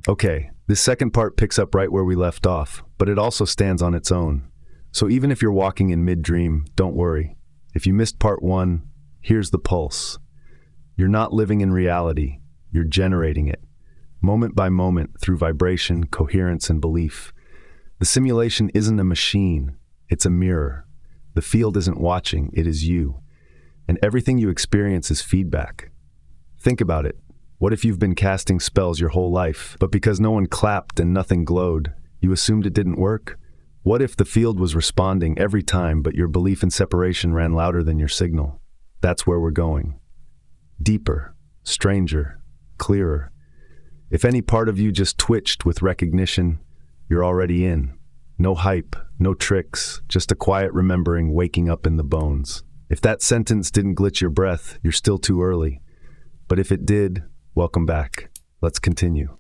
Okay, this second part picks up right where we left off, but it also stands on its own. So even if you're walking in mid-dream, don't worry. If you missed part 1, here's the pulse. You're not living in reality, you're generating it, moment by moment through vibration, coherence, and belief. The simulation isn't a machine, it's a mirror. The field isn't watching, it is you. And everything you experience is feedback. Think about it. What if you've been casting spells your whole life, but because no one clapped and nothing glowed, you assumed it didn't work? What if the field was responding every time, but your belief in separation ran louder than your signal? That's where we're going. Deeper, stranger, clearer. If any part of you just twitched with recognition, you're already in. No hype, no tricks, just a quiet remembering waking up in the bones. If that sentence didn't glitch your breath, you're still too early. But if it did, welcome back. Let's continue.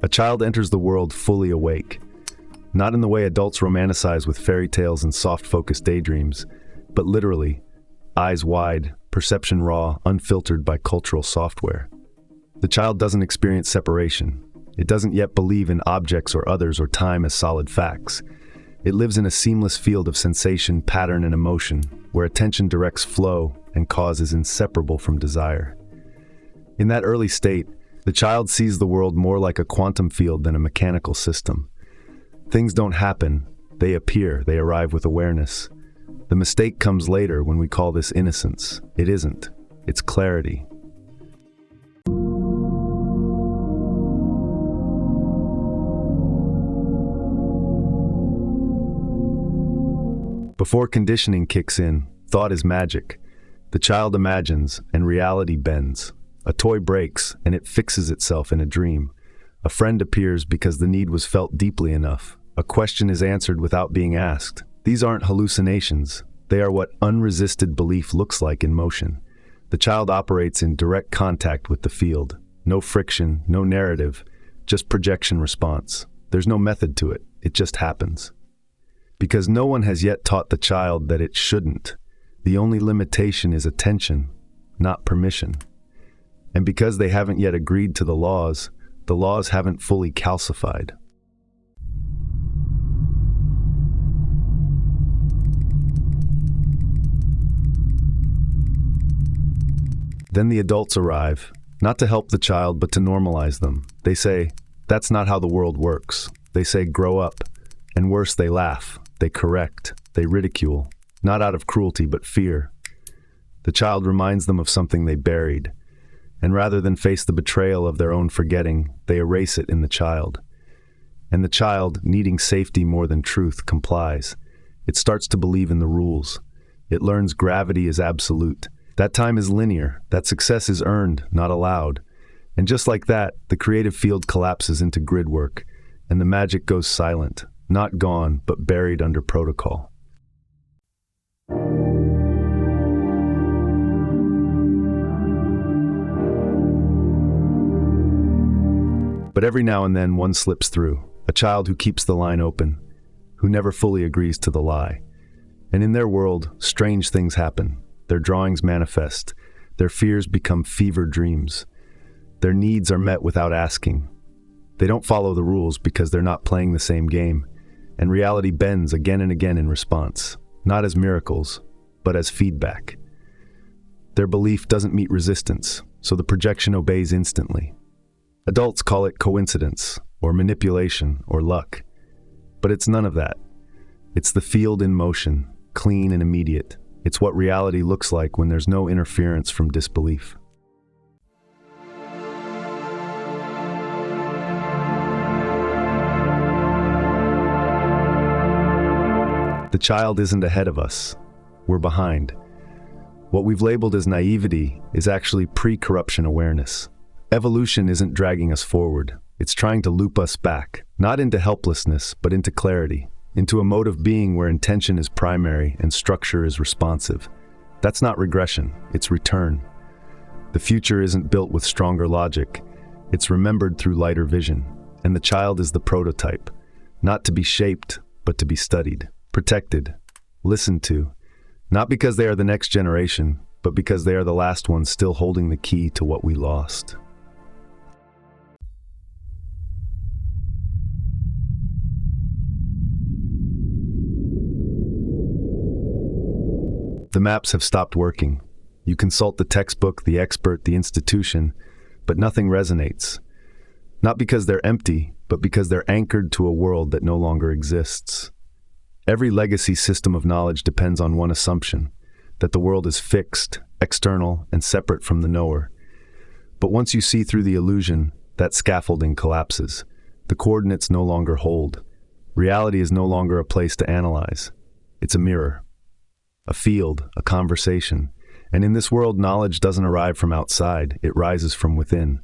A child enters the world fully awake, not in the way adults romanticize with fairy tales and soft-focused daydreams, but literally, eyes wide, perception raw, unfiltered by cultural software. The child doesn't experience separation. It doesn't yet believe in objects or others or time as solid facts. It lives in a seamless field of sensation, pattern, and emotion, where attention directs flow and cause is inseparable from desire. In that early state, the child sees the world more like a quantum field than a mechanical system. Things don't happen, they appear, they arrive with awareness. The mistake comes later when we call this innocence. It isn't, it's clarity. Before conditioning kicks in, thought is magic. The child imagines, and reality bends. A toy breaks, and it fixes itself in a dream. A friend appears because the need was felt deeply enough. A question is answered without being asked. These aren't hallucinations. They are what unresisted belief looks like in motion. The child operates in direct contact with the field. No friction, no narrative, just projection response. There's no method to it. It just happens. Because no one has yet taught the child that it shouldn't. The only limitation is attention, not permission. And because they haven't yet agreed to the laws haven't fully calcified. Then the adults arrive, not to help the child, but to normalize them. They say, that's not how the world works. They say, grow up. And worse, they laugh, they correct, they ridicule, not out of cruelty, but fear. The child reminds them of something they buried. And rather than face the betrayal of their own forgetting, they erase it in the child. And the child, needing safety more than truth, complies. It starts to believe in the rules. It learns gravity is absolute. That time is linear. That success is earned, not allowed. And just like that, the creative field collapses into grid work, and the magic goes silent, not gone, but buried under protocol. But every now and then one slips through, a child who keeps the line open, who never fully agrees to the lie. And in their world, strange things happen. Their drawings manifest. Their fears become fever dreams. Their needs are met without asking. They don't follow the rules because they're not playing the same game. And reality bends again and again in response. not as miracles, but as feedback. Their belief doesn't meet resistance, so the projection obeys instantly. Adults call it coincidence, or manipulation, or luck. But it's none of that. It's the field in motion, clean and immediate. It's what reality looks like when there's no interference from disbelief. The child isn't ahead of us. We're behind. What we've labeled as naivety is actually pre-corruption awareness. Evolution isn't dragging us forward. It's trying to loop us back, not into helplessness, but into clarity, into a mode of being where intention is primary and structure is responsive. That's not regression, it's return. The future isn't built with stronger logic. It's remembered through lighter vision. And the child is the prototype, not to be shaped, but to be studied, protected, listened to, not because they are the next generation, but because they are the last ones still holding the key to what we lost. The maps have stopped working. You consult the textbook, the expert, the institution, but nothing resonates. Not because they're empty, but because they're anchored to a world that no longer exists. Every legacy system of knowledge depends on one assumption, that the world is fixed, external, and separate from the knower. But once you see through the illusion, that scaffolding collapses. The coordinates no longer hold. Reality is no longer a place to analyze. It's a mirror, a field, a conversation. And in this world, knowledge doesn't arrive from outside, it rises from within.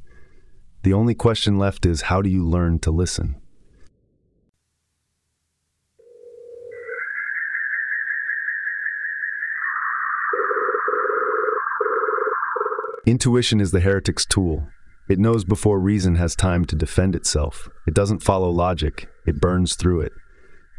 The only question left is, how do you learn to listen? Intuition is the heretic's tool. It knows before reason has time to defend itself. It doesn't follow logic, it burns through it.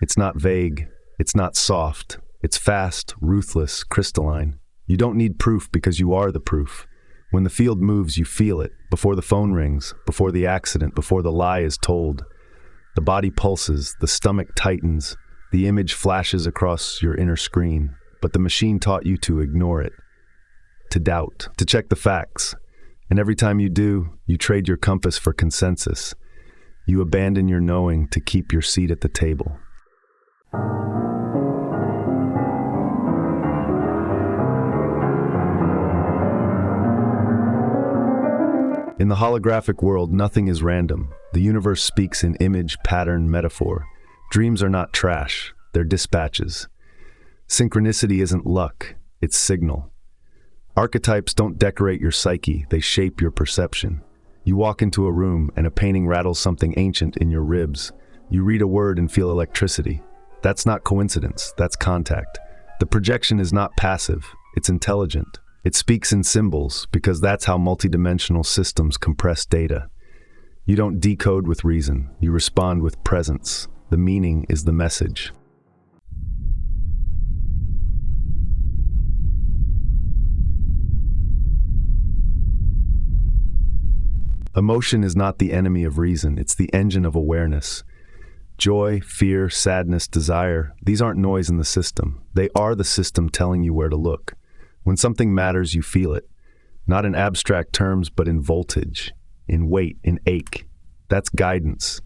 It's not vague, it's not soft. It's fast, ruthless, crystalline. You don't need proof because you are the proof. When the field moves, you feel it, before the phone rings, before the accident, before the lie is told. The body pulses, the stomach tightens, the image flashes across your inner screen, but the machine taught you to ignore it, to doubt, to check the facts. And every time you do, you trade your compass for consensus. You abandon your knowing to keep your seat at the table. In the holographic world, nothing is random. The universe speaks in image, pattern, metaphor. Dreams are not trash, they're dispatches. Synchronicity isn't luck, it's signal. Archetypes don't decorate your psyche, they shape your perception. You walk into a room and a painting rattles something ancient in your ribs. You read a word and feel electricity. That's not coincidence, that's contact. The projection is not passive, it's intelligent. It speaks in symbols because that's how multidimensional systems compress data. You don't decode with reason, you respond with presence. The meaning is the message. Emotion is not the enemy of reason, it's the engine of awareness. Joy, fear, sadness, desire, these aren't noise in the system. They are the system telling you where to look. When something matters, you feel it. Not in abstract terms, but in voltage, in weight, in ache. That's guidance.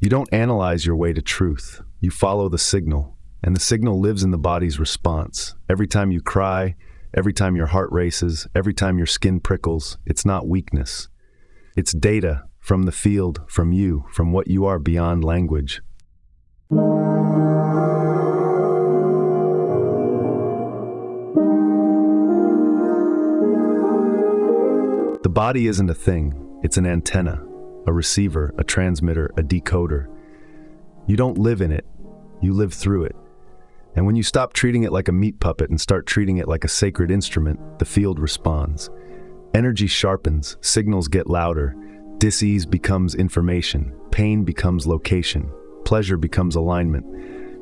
You don't analyze your way to truth. You follow the signal, and the signal lives in the body's response. Every time you cry, every time your heart races, every time your skin prickles, it's not weakness. It's data from the field, from you, from what you are beyond language. The body isn't a thing, it's an antenna, a receiver, a transmitter, a decoder. You don't live in it, you live through it. And when you stop treating it like a meat puppet and start treating it like a sacred instrument, the field responds. Energy sharpens, signals get louder, dis-ease becomes information, pain becomes location, pleasure becomes alignment.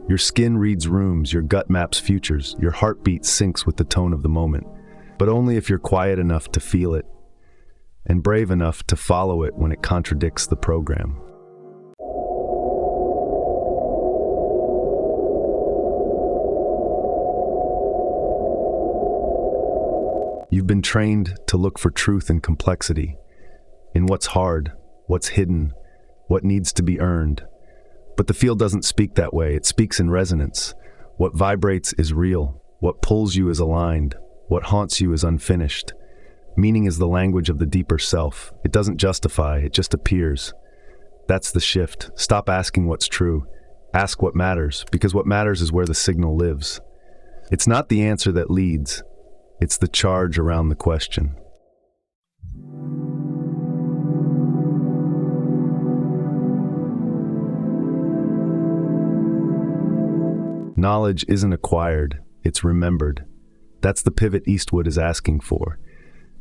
Your skin reads rooms, your gut maps futures, your heartbeat syncs with the tone of the moment. But only if you're quiet enough to feel it, and brave enough to follow it when it contradicts the program. You've been trained to look for truth in complexity, in what's hard, what's hidden, what needs to be earned. But the field doesn't speak that way. It speaks in resonance. What vibrates is real. What pulls you is aligned. What haunts you is unfinished. Meaning is the language of the deeper self. It doesn't justify, it just appears. That's the shift. Stop asking what's true. Ask what matters, because what matters is where the signal lives. It's not the answer that leads. It's the charge around the question. Knowledge isn't acquired, it's remembered. That's the pivot Eastwood is asking for.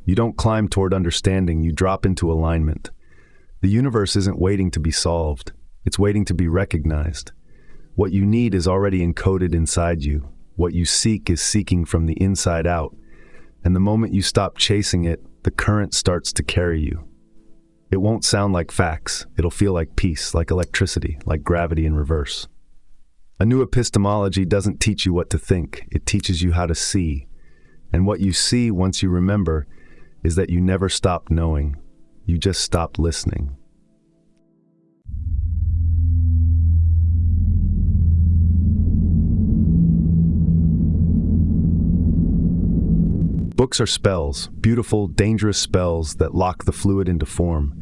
You don't climb toward understanding, you drop into alignment. The universe isn't waiting to be solved, it's waiting to be recognized. What you need is already encoded inside you. What you seek is seeking from the inside out. And the moment you stop chasing it, the current starts to carry you. It won't sound like facts, it'll feel like peace, like electricity, like gravity in reverse. A new epistemology doesn't teach you what to think, it teaches you how to see. And what you see once you remember is that you never stopped knowing, you just stopped listening. Books are spells, beautiful, dangerous spells that lock the fluid into form.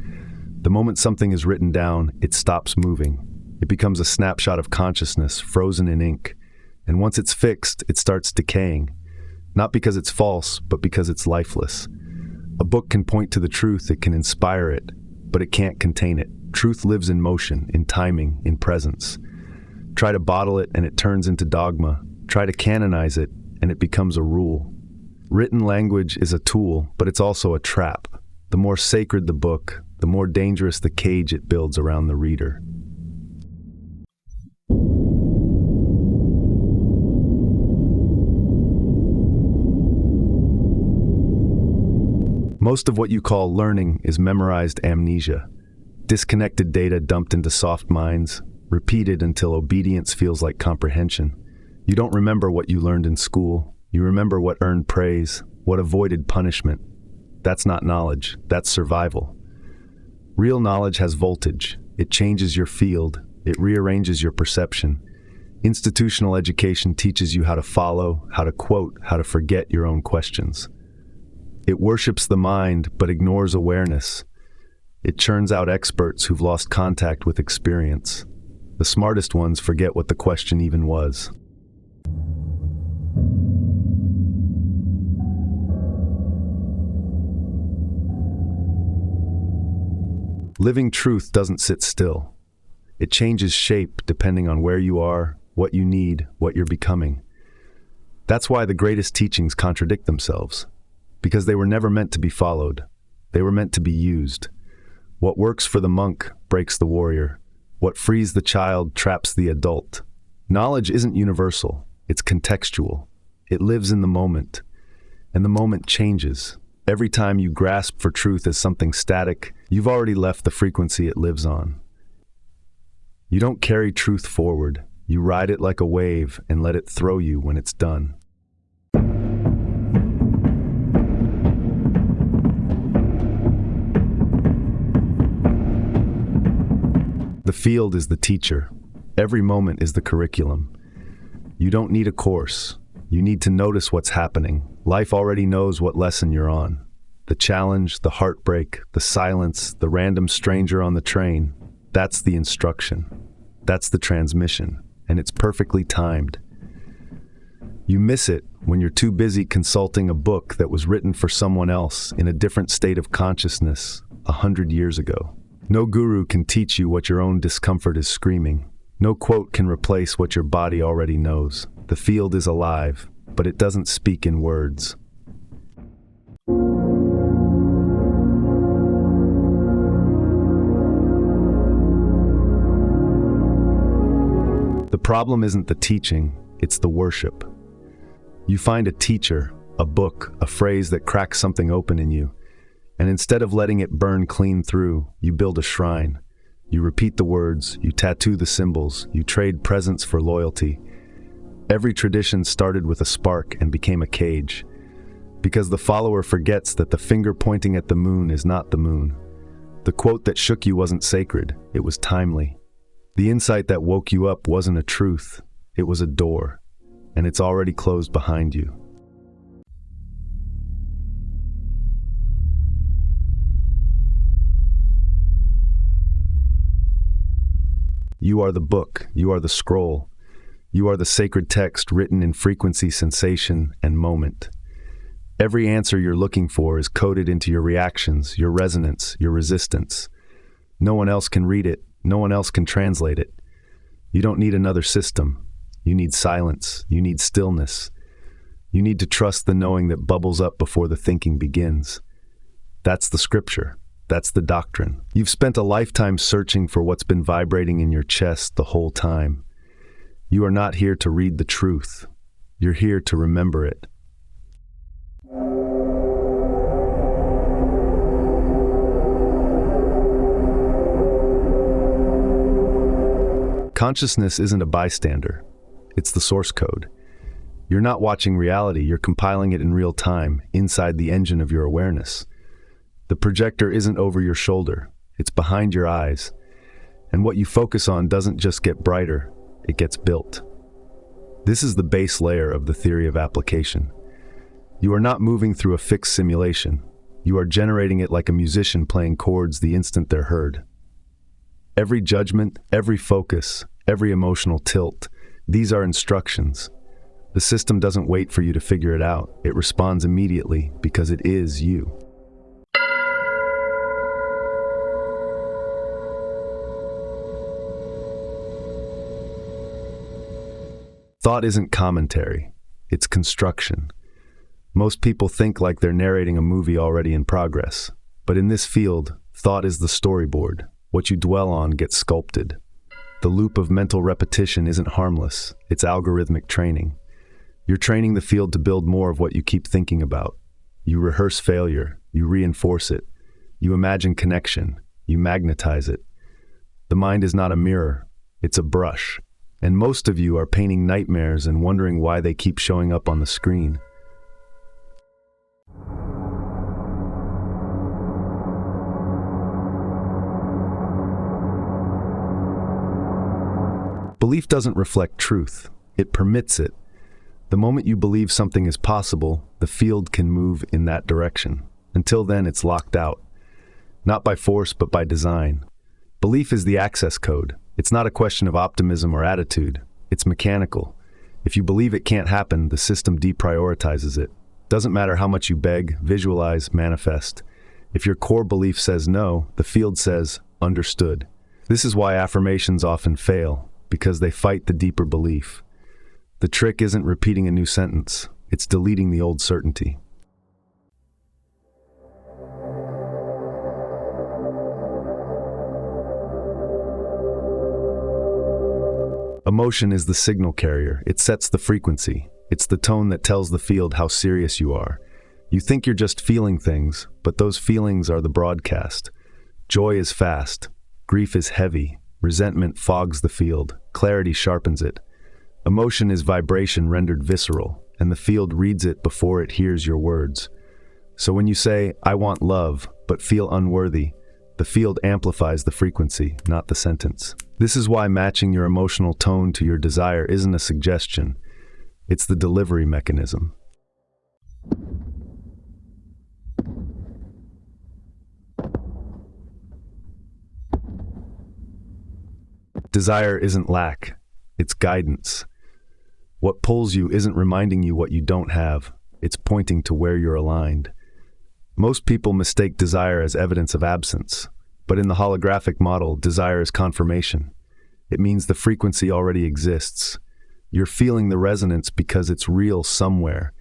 The moment something is written down, it stops moving. It becomes a snapshot of consciousness, frozen in ink. And once it's fixed, it starts decaying. Not because it's false, but because it's lifeless. A book can point to the truth, it can inspire it, but it can't contain it. Truth lives in motion, in timing, in presence. Try to bottle it and it turns into dogma. Try to canonize it and it becomes a rule. Written language is a tool, but it's also a trap. The more sacred the book, the more dangerous the cage it builds around the reader. Most of what you call learning is memorized amnesia. Disconnected data dumped into soft minds, repeated until obedience feels like comprehension. You don't remember what you learned in school. You remember what earned praise, what avoided punishment. That's not knowledge, that's survival. Real knowledge has voltage. It changes your field. It rearranges your perception. Institutional education teaches you how to follow, how to quote, how to forget your own questions. It worships the mind, but ignores awareness. It churns out experts who've lost contact with experience. The smartest ones forget what the question even was. Living truth doesn't sit still. It changes shape depending on where you are, what you need, what you're becoming. That's why the greatest teachings contradict themselves. Because they were never meant to be followed. They were meant to be used. What works for the monk breaks the warrior. What frees the child traps the adult. Knowledge isn't universal. It's contextual. It lives in the moment. And the moment changes. Every time you grasp for truth as something static, you've already left the frequency it lives on. You don't carry truth forward. You ride it like a wave and let it throw you when it's done. The field is the teacher. Every moment is the curriculum. You don't need a course. You need to notice what's happening. Life already knows what lesson you're on. The challenge, the heartbreak, the silence, the random stranger on the train. That's the instruction. That's the transmission. And it's perfectly timed. You miss it when you're too busy consulting a book that was written for someone else in a different state of consciousness 100 years ago. No guru can teach you what your own discomfort is screaming. No quote can replace what your body already knows. The field is alive, but it doesn't speak in words. The problem isn't the teaching, it's the worship. You find a teacher, a book, a phrase that cracks something open in you. And instead of letting it burn clean through, you build a shrine. You repeat the words, you tattoo the symbols, you trade presence for loyalty. Every tradition started with a spark and became a cage. Because the follower forgets that the finger pointing at the moon is not the moon. The quote that shook you wasn't sacred, it was timely. The insight that woke you up wasn't a truth, it was a door, and it's already closed behind you. You are the book, you are the scroll, you are the sacred text written in frequency, sensation, and moment. Every answer you're looking for is coded into your reactions, your resonance, your resistance. No one else can read it, no one else can translate it. You don't need another system. You need silence, you need stillness. You need to trust the knowing that bubbles up before the thinking begins. That's the scripture. That's the doctrine. You've spent a lifetime searching for what's been vibrating in your chest the whole time. You are not here to read the truth. You're here to remember it. Consciousness isn't a bystander. It's the source code. You're not watching reality, you're compiling it in real time, inside the engine of your awareness. The projector isn't over your shoulder, it's behind your eyes. And what you focus on doesn't just get brighter, it gets built. This is the base layer of the theory of application. You are not moving through a fixed simulation. You are generating it like a musician playing chords the instant they're heard. Every judgment, every focus, every emotional tilt, these are instructions. The system doesn't wait for you to figure it out. It responds immediately because it is you. Thought isn't commentary, it's construction. Most people think like they're narrating a movie already in progress. But in this field, thought is the storyboard. What you dwell on gets sculpted. The loop of mental repetition isn't harmless, it's algorithmic training. You're training the field to build more of what you keep thinking about. You rehearse failure, you reinforce it. You imagine connection, you magnetize it. The mind is not a mirror, it's a brush. And most of you are painting nightmares and wondering why they keep showing up on the screen. Belief doesn't reflect truth, it permits it. The moment you believe something is possible, the field can move in that direction. Until then, it's locked out. Not by force, but by design. Belief is the access code. It's not a question of optimism or attitude. It's mechanical. If you believe it can't happen, the system deprioritizes it. Doesn't matter how much you beg, visualize, manifest. If your core belief says no, the field says, understood. This is why affirmations often fail, because they fight the deeper belief. The trick isn't repeating a new sentence, it's deleting the old certainty. Emotion is the signal carrier. It sets the frequency. It's the tone that tells the field how serious you are. You think you're just feeling things, but those feelings are the broadcast. Joy is fast. Grief is heavy. Resentment fogs the field. Clarity sharpens it. Emotion is vibration rendered visceral, and the field reads it before it hears your words. So when you say, I want love, but feel unworthy, the field amplifies the frequency, not the sentence. This is why matching your emotional tone to your desire isn't a suggestion. It's the delivery mechanism. Desire isn't lack, it's guidance. What pulls you isn't reminding you what you don't have, it's pointing to where you're aligned. Most people mistake desire as evidence of absence, but in the holographic model, desire is confirmation. It means the frequency already exists. You're feeling the resonance because it's real somewhere,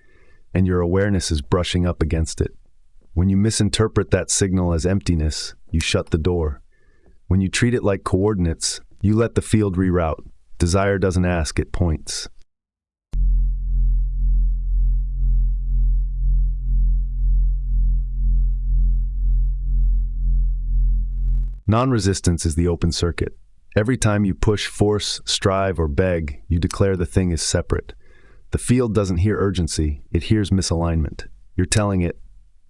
and your awareness is brushing up against it. When you misinterpret that signal as emptiness, you shut the door. When you treat it like coordinates, you let the field reroute. Desire doesn't ask, it points. Non-resistance is the open circuit. Every time you push, force, strive, or beg, you declare the thing is separate. The field doesn't hear urgency, it hears misalignment. You're telling it,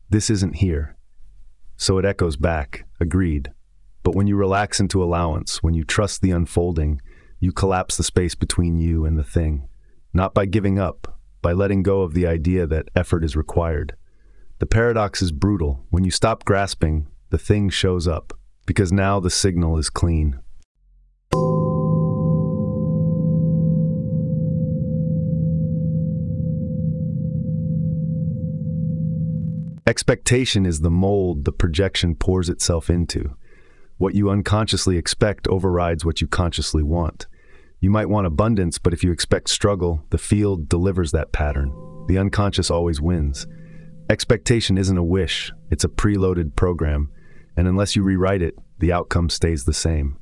this isn't here. So it echoes back, agreed. But when you relax into allowance, when you trust the unfolding, you collapse the space between you and the thing. Not by giving up, by letting go of the idea that effort is required. The paradox is brutal. When you stop grasping, the thing shows up, because now the signal is clean. Expectation is the mold the projection pours itself into. What you unconsciously expect overrides what you consciously want. You might want abundance, but if you expect struggle, the field delivers that pattern. The unconscious always wins. Expectation isn't a wish, it's a preloaded program, and unless you rewrite it, the outcome stays the same.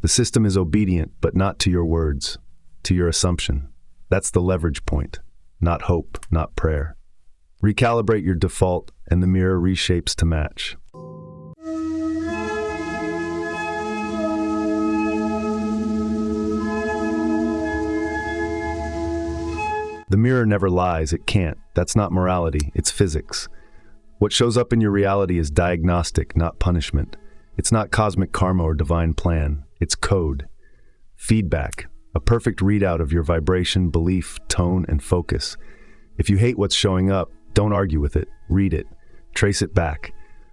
The system is obedient, but not to your words, to your assumption. That's the leverage point, not hope, not prayer. Recalibrate your default, and the mirror reshapes to match. The mirror never lies, it can't. That's not morality, it's physics. What shows up in your reality is diagnostic, not punishment. It's not cosmic karma or divine plan, it's code. Feedback, a perfect readout of your vibration, belief, tone, and focus. If you hate what's showing up, don't argue with it, read it, trace it back.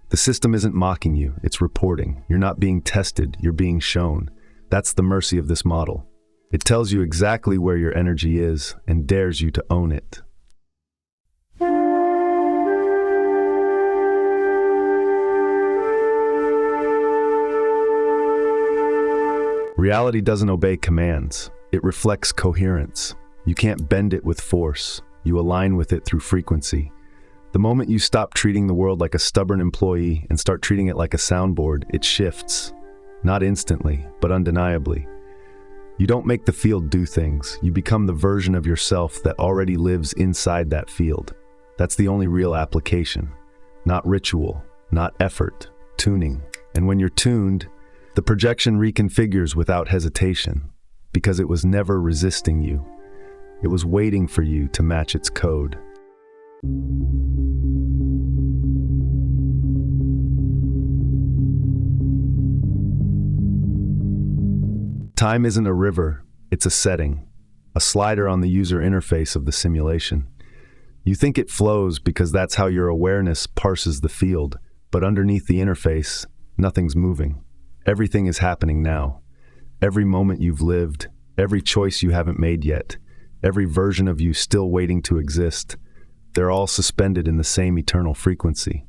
The system isn't mocking you, it's reporting. You're not being tested, you're being shown. That's the mercy of this model. It tells you exactly where your energy is and dares you to own it. Reality doesn't obey commands. It reflects coherence. You can't bend it with force. You align with it through frequency. The moment you stop treating the world like a stubborn employee and start treating it like a soundboard, it shifts. Not instantly, but undeniably. You don't make the field do things. You become the version of yourself that already lives inside that field. That's the only real application. Not ritual, not effort, tuning. And when you're tuned, the projection reconfigures without hesitation, because it was never resisting you. It was waiting for you to match its code. Time isn't a river, it's a setting, a slider on the user interface of the simulation. You think it flows because that's how your awareness parses the field, but underneath the interface, nothing's moving. Everything is happening now. Every moment you've lived, every choice you haven't made yet, every version of you still waiting to exist, they're all suspended in the same eternal frequency.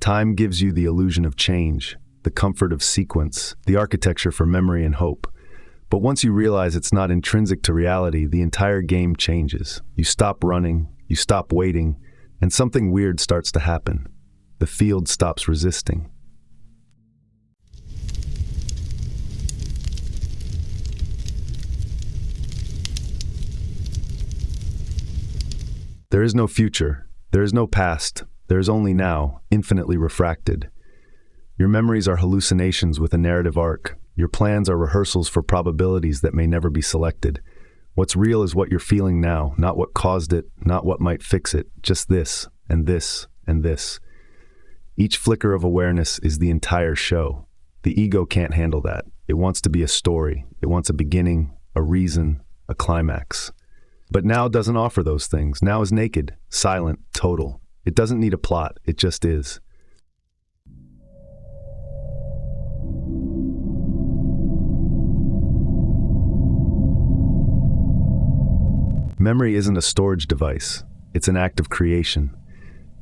Time gives you the illusion of change, the comfort of sequence, the architecture for memory and hope. But once you realize it's not intrinsic to reality, the entire game changes. You stop running, you stop waiting, and something weird starts to happen. The field stops resisting. There is no future, there is no past, there is only now, infinitely refracted. Your memories are hallucinations with a narrative arc. Your plans are rehearsals for probabilities that may never be selected. What's real is what you're feeling now, not what caused it, not what might fix it, just this, and this, and this. Each flicker of awareness is the entire show. The ego can't handle that. It wants to be a story. It wants a beginning, a reason, a climax. But now doesn't offer those things. Now is naked, silent, total. It doesn't need a plot, it just is. Memory isn't a storage device, it's an act of creation.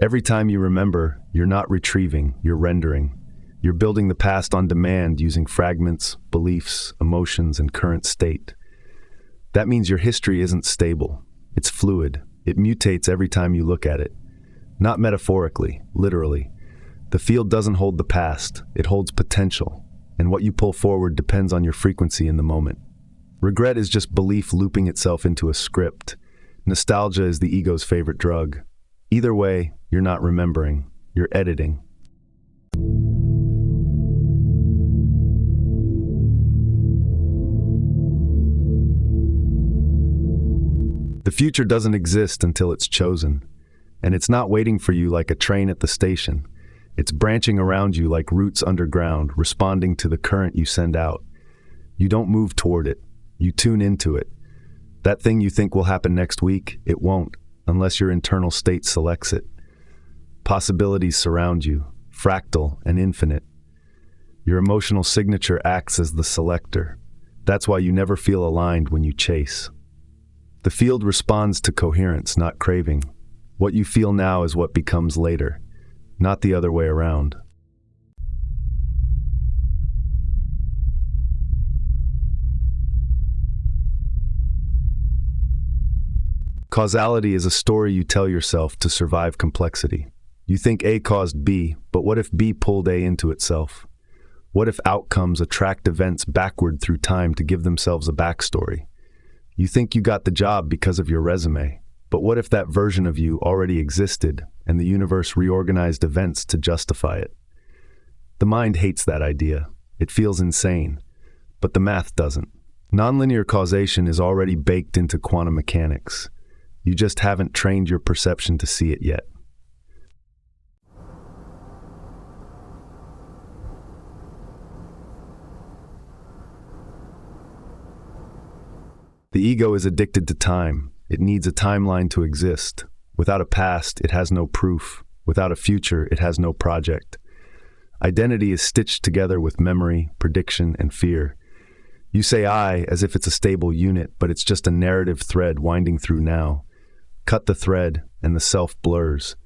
Every time you remember, you're not retrieving, you're rendering. You're building the past on demand using fragments, beliefs, emotions, and current state. That means your history isn't stable. It's fluid. It mutates every time you look at it. Not metaphorically, literally. The field doesn't hold the past, it holds potential. And what you pull forward depends on your frequency in the moment. Regret is just belief looping itself into a script. Nostalgia is the ego's favorite drug. Either way, you're not remembering, you're editing. The future doesn't exist until it's chosen. And it's not waiting for you like a train at the station. It's branching around you like roots underground, responding to the current you send out. You don't move toward it. You tune into it. That thing you think will happen next week, it won't, unless your internal state selects it. Possibilities surround you, fractal and infinite. Your emotional signature acts as the selector. That's why you never feel aligned when you chase. The field responds to coherence, not craving. What you feel now is what becomes later, not the other way around. Causality is a story you tell yourself to survive complexity. You think A caused B, but what if B pulled A into itself? What if outcomes attract events backward through time to give themselves a backstory? You think you got the job because of your resume, but what if that version of you already existed and the universe reorganized events to justify it? The mind hates that idea. It feels insane, but the math doesn't. Nonlinear causation is already baked into quantum mechanics. You just haven't trained your perception to see it yet. The ego is addicted to time. It needs a timeline to exist. Without a past, it has no proof. Without a future, it has no project. Identity is stitched together with memory, prediction, and fear. You say I as if it's a stable unit, but it's just a narrative thread winding through now. Cut the thread, and the self blurs.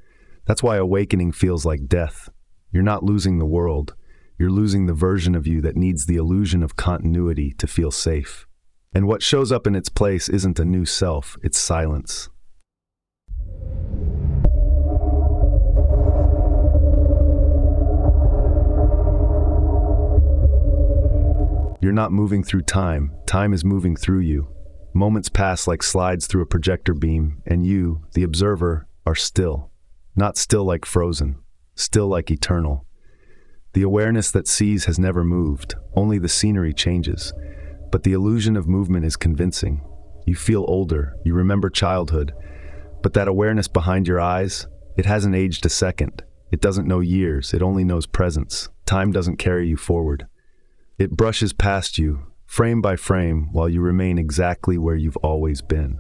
That's why awakening feels like death. You're not losing the world. You're losing the version of you that needs the illusion of continuity to feel safe. And what shows up in its place isn't a new self, it's silence. You're not moving through time. Time is moving through you. Moments pass like slides through a projector beam, and you, the observer, are still. Not still like frozen, still like eternal. The awareness that sees has never moved, only the scenery changes. But the illusion of movement is convincing. You feel older, you remember childhood, but that awareness behind your eyes, it hasn't aged a second. It doesn't know years, it only knows presence. Time doesn't carry you forward. It brushes past you, frame by frame, while you remain exactly where you've always been.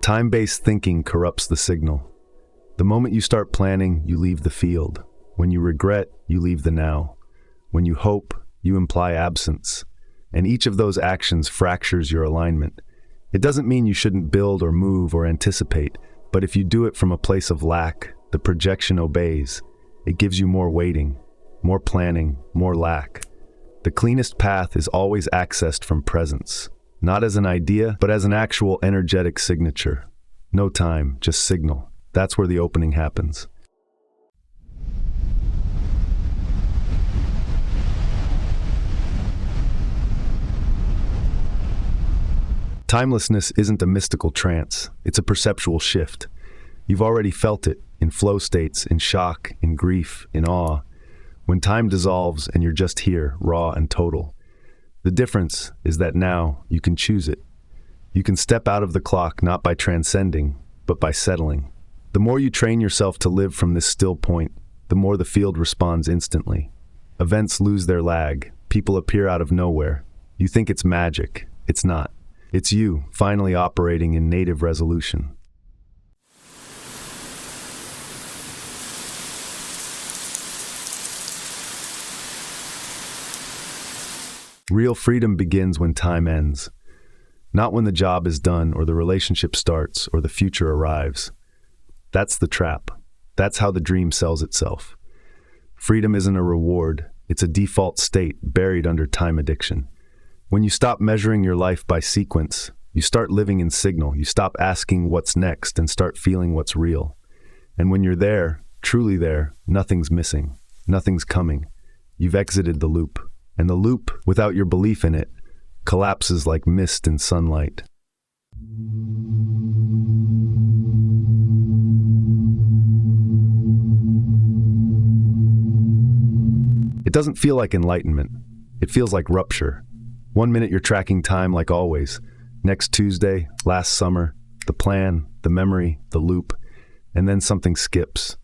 Time-based thinking corrupts the signal. The moment you start planning, you leave the field. When you regret, you leave the now. When you hope, you imply absence. And each of those actions fractures your alignment. It doesn't mean you shouldn't build or move or anticipate, but if you do it from a place of lack, the projection obeys. It gives you more waiting, more planning, more lack. The cleanest path is always accessed from presence, not as an idea, but as an actual energetic signature. No time, just signal. That's where the opening happens. Timelessness isn't a mystical trance, it's a perceptual shift. You've already felt it in flow states, in shock, in grief, in awe. When time dissolves and you're just here, raw and total. The difference is that now you can choose it. You can step out of the clock not by transcending, but by settling. The more you train yourself to live from this still point, the more the field responds instantly. Events lose their lag. People appear out of nowhere. You think it's magic. It's not. It's you, finally operating in native resolution. Real freedom begins when time ends. Not when the job is done, or the relationship starts, or the future arrives. That's the trap. That's how the dream sells itself. Freedom isn't a reward. It's a default state buried under time addiction. When you stop measuring your life by sequence, you start living in signal. You stop asking what's next and start feeling what's real. And when you're there, truly there, nothing's missing. Nothing's coming. You've exited the loop. And the loop, without your belief in it, collapses like mist in sunlight. It doesn't feel like enlightenment. It feels like rupture. One minute you're tracking time like always. Next Tuesday, last summer, the plan, the memory, the loop, and then something skips.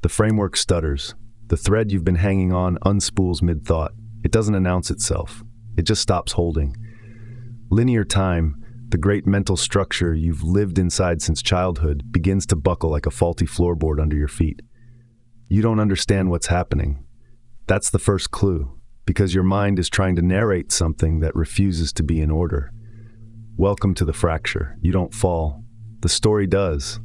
The framework stutters. The thread you've been hanging on unspools mid-thought. It doesn't announce itself. It just stops holding. Linear time, the great mental structure you've lived inside since childhood, begins to buckle like a faulty floorboard under your feet. You don't understand what's happening. That's the first clue, because your mind is trying to narrate something that refuses to be in order. Welcome to the fracture. You don't fall. The story does.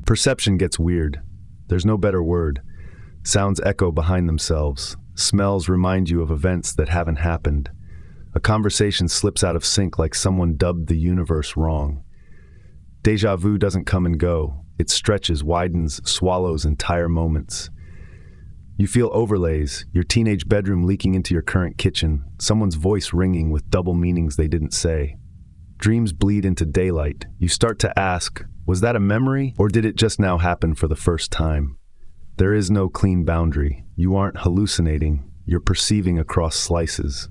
Perception gets weird. There's no better word. Sounds echo behind themselves. Smells remind you of events that haven't happened. A conversation slips out of sync like someone dubbed the universe wrong. Deja vu doesn't come and go. It stretches, widens, swallows entire moments. You feel overlays, your teenage bedroom leaking into your current kitchen, someone's voice ringing with double meanings they didn't say. Dreams bleed into daylight. You start to ask, was that a memory, or did it just now happen for the first time? There is no clean boundary. You aren't hallucinating. You're perceiving across slices.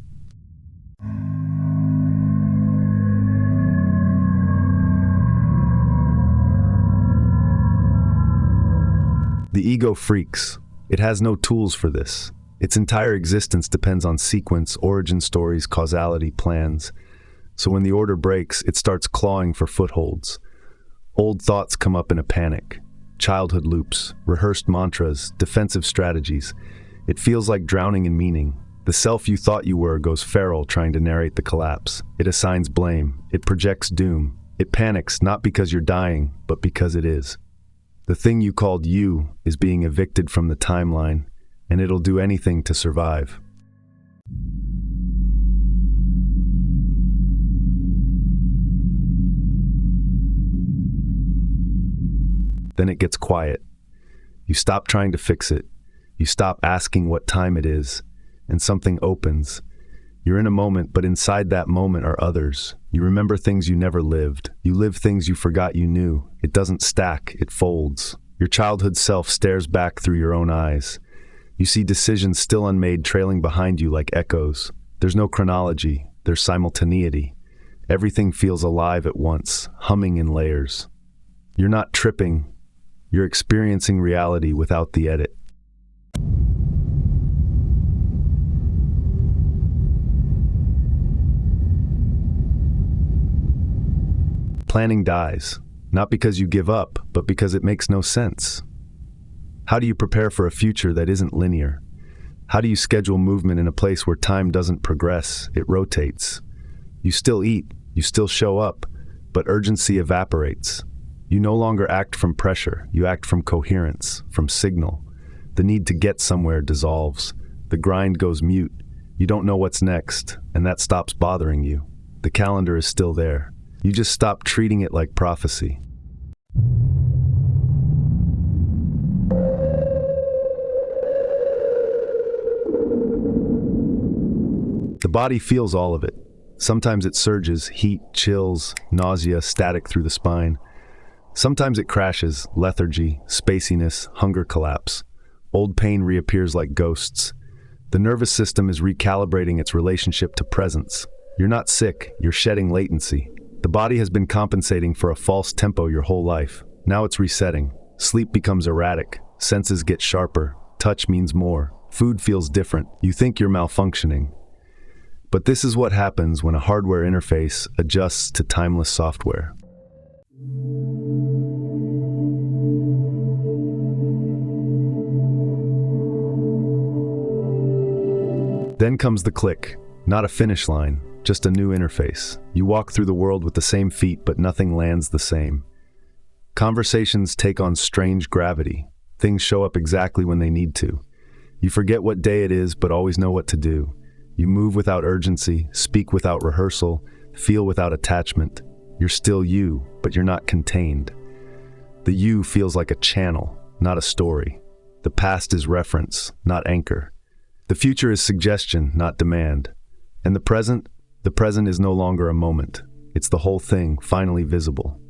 The ego freaks. It has no tools for this. Its entire existence depends on sequence, origin stories, causality, plans. So when the order breaks, it starts clawing for footholds. Old thoughts come up in a panic. Childhood loops, rehearsed mantras, defensive strategies. It feels like drowning in meaning. The self you thought you were goes feral trying to narrate the collapse. It assigns blame. It projects doom. It panics not because you're dying, but because it is. The thing you called you is being evicted from the timeline, and it'll do anything to survive. Then it gets quiet. You stop trying to fix it. You stop asking what time it is, and something opens. You're in a moment, but inside that moment are others. You remember things you never lived. You live things you forgot you knew. It doesn't stack, it folds. Your childhood self stares back through your own eyes. You see decisions still unmade trailing behind you like echoes. There's no chronology, there's simultaneity. Everything feels alive at once, humming in layers. You're not tripping. You're experiencing reality without the edit. Planning dies, not because you give up, but because it makes no sense. How do you prepare for a future that isn't linear? How do you schedule movement in a place where time doesn't progress, it rotates? You still eat, you still show up, but urgency evaporates. You no longer act from pressure, you act from coherence, from signal. The need to get somewhere dissolves. The grind goes mute. You don't know what's next, and that stops bothering you. The calendar is still there. You just stop treating it like prophecy. The body feels all of it. Sometimes it surges, heat, chills, nausea, static through the spine. Sometimes it crashes, lethargy, spaciness, hunger collapse. Old pain reappears like ghosts. The nervous system is recalibrating its relationship to presence. You're not sick, you're shedding latency. The body has been compensating for a false tempo your whole life. Now it's resetting. Sleep becomes erratic. Senses get sharper. Touch means more. Food feels different. You think you're malfunctioning. But this is what happens when a hardware interface adjusts to timeless software. Then comes the click. Not a finish line, just a new interface. You walk through the world with the same feet, but nothing lands the same. Conversations take on strange gravity. Things show up exactly when they need to. You forget what day it is, but always know what to do. You move without urgency, speak without rehearsal, feel without attachment. You're still you, but you're not contained. The you feels like a channel, not a story. The past is reference, not anchor. The future is suggestion, not demand. And the present is no longer a moment. It's the whole thing, finally visible.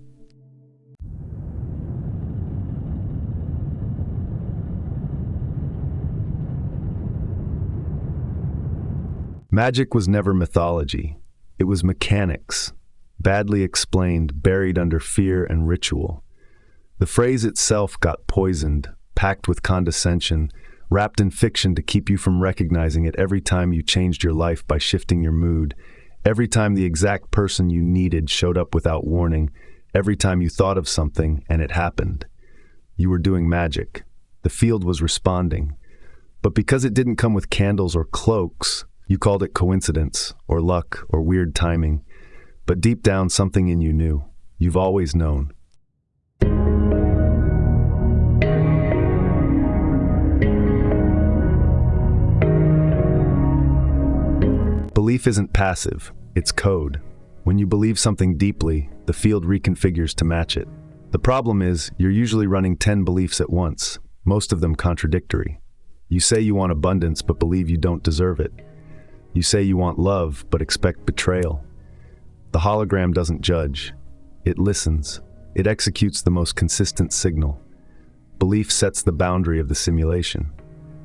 Magic was never mythology. It was mechanics, badly explained, buried under fear and ritual. The phrase itself got poisoned, packed with condescension, wrapped in fiction to keep you from recognizing it every time you changed your life by shifting your mood, every time the exact person you needed showed up without warning, every time you thought of something and it happened. You were doing magic. The field was responding. But because it didn't come with candles or cloaks, you called it coincidence, or luck, or weird timing. But deep down, something in you knew. You've always known. Belief isn't passive, it's code. When you believe something deeply, the field reconfigures to match it. The problem is, you're usually running 10 beliefs at once, most of them contradictory. You say you want abundance but believe you don't deserve it. You say you want love but expect betrayal. The hologram doesn't judge. It listens. It executes the most consistent signal. Belief sets the boundary of the simulation.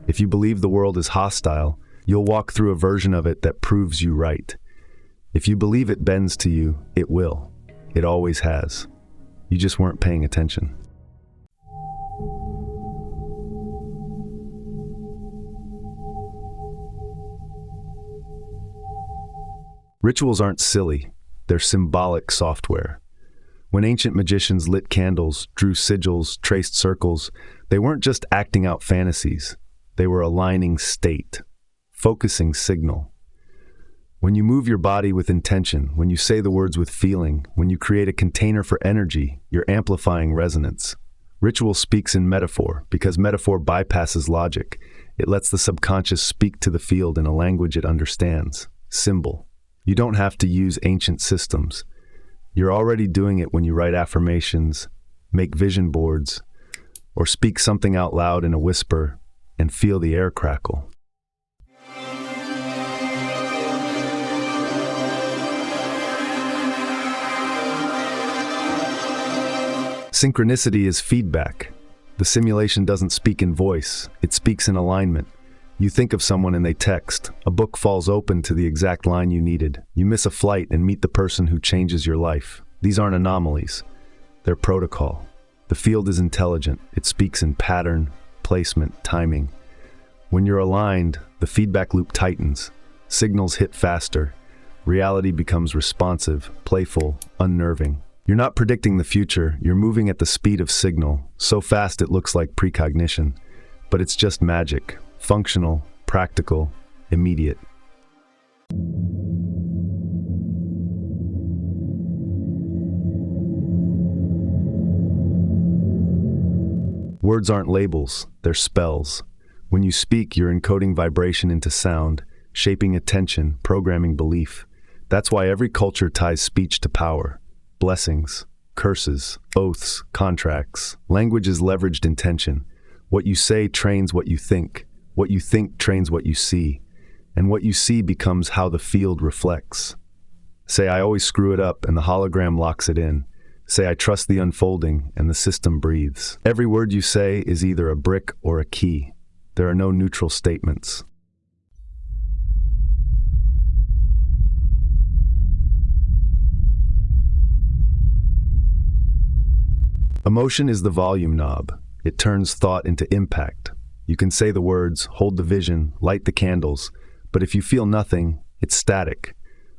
If you believe the world is hostile, you'll walk through a version of it that proves you right. If you believe it bends to you, it will. It always has. You just weren't paying attention. Rituals aren't silly. They're symbolic software. When ancient magicians lit candles, drew sigils, traced circles, they weren't just acting out fantasies. They were aligning state, focusing signal. When you move your body with intention, when you say the words with feeling, when you create a container for energy, you're amplifying resonance. Ritual speaks in metaphor because metaphor bypasses logic. It lets the subconscious speak to the field in a language it understands. Symbol. You don't have to use ancient systems. You're already doing it when you write affirmations, make vision boards, or speak something out loud in a whisper and feel the air crackle. Synchronicity is feedback. The simulation doesn't speak in voice, it speaks in alignment. You think of someone and they text. A book falls open to the exact line you needed. You miss a flight and meet the person who changes your life. These aren't anomalies. They're protocol. The field is intelligent. It speaks in pattern, placement, timing. When you're aligned, the feedback loop tightens. Signals hit faster. Reality becomes responsive, playful, unnerving. You're not predicting the future. You're moving at the speed of signal, so fast it looks like precognition. But it's just magic. Functional, practical, immediate. Words aren't labels, they're spells. When you speak, you're encoding vibration into sound, shaping attention, programming belief. That's why every culture ties speech to power. Blessings, curses, oaths, contracts. Language is leveraged intention. What you say trains what you think. What you think trains what you see, and what you see becomes how the field reflects. Say, I always screw it up, and the hologram locks it in. Say, I trust the unfolding, and the system breathes. Every word you say is either a brick or a key. There are no neutral statements. Emotion is the volume knob. It turns thought into impact. You can say the words, hold the vision, light the candles, but if you feel nothing, it's static.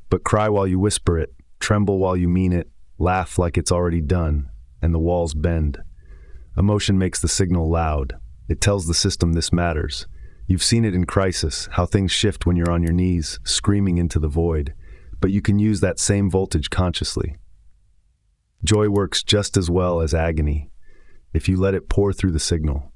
But cry while you whisper it, tremble while you mean it, laugh like it's already done, and the walls bend. Emotion makes the signal loud. It tells the system this matters. You've seen it in crisis, how things shift when you're on your knees, screaming into the void. But you can use that same voltage consciously. Joy works just as well as agony, if you let it pour through the signal.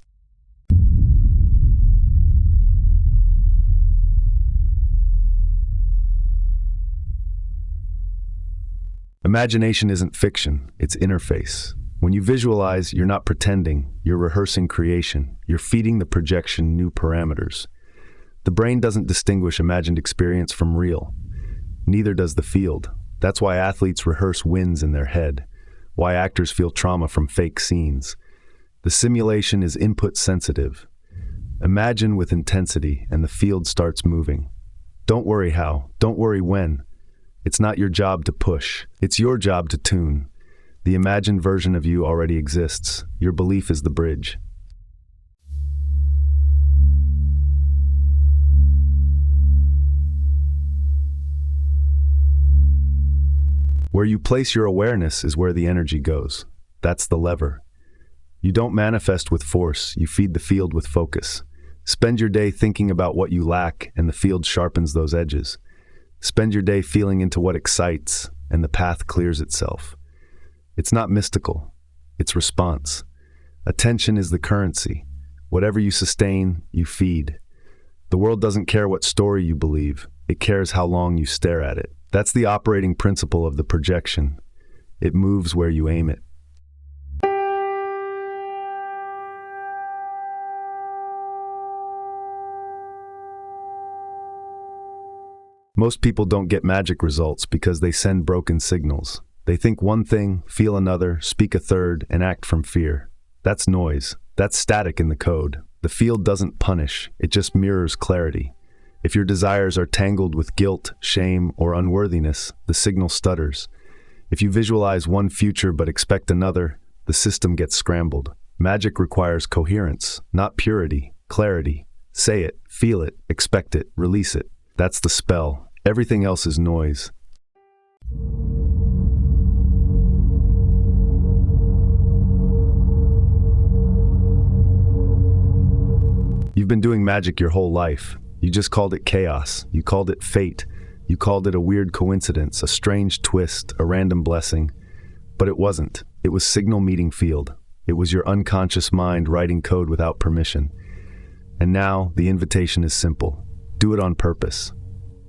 Imagination isn't fiction, it's interface. When you visualize, you're not pretending, you're rehearsing creation. You're feeding the projection new parameters. The brain doesn't distinguish imagined experience from real. Neither does the field. That's why athletes rehearse wins in their head, why actors feel trauma from fake scenes. The simulation is input sensitive. Imagine with intensity, and the field starts moving. Don't worry how. Don't worry when. It's not your job to push. It's your job to tune. The imagined version of you already exists. Your belief is the bridge. Where you place your awareness is where the energy goes. That's the lever. You don't manifest with force, you feed the field with focus. Spend your day thinking about what you lack, and the field sharpens those edges. Spend your day feeling into what excites, and the path clears itself. It's not mystical, it's response. Attention is the currency. Whatever you sustain, you feed. The world doesn't care what story you believe, it cares how long you stare at it. That's the operating principle of the projection. It moves where you aim it. Most people don't get magic results because they send broken signals. They think one thing, feel another, speak a third, and act from fear. That's noise. That's static in the code. The field doesn't punish, it just mirrors clarity. If your desires are tangled with guilt, shame, or unworthiness, the signal stutters. If you visualize one future but expect another, the system gets scrambled. Magic requires coherence, not purity, clarity. Say it, feel it, expect it, release it. That's the spell. Everything else is noise. You've been doing magic your whole life. You just called it chaos. You called it fate. You called it a weird coincidence, a strange twist, a random blessing. But it wasn't. It was signal meeting field. It was your unconscious mind writing code without permission. And now, the invitation is simple. Do it on purpose.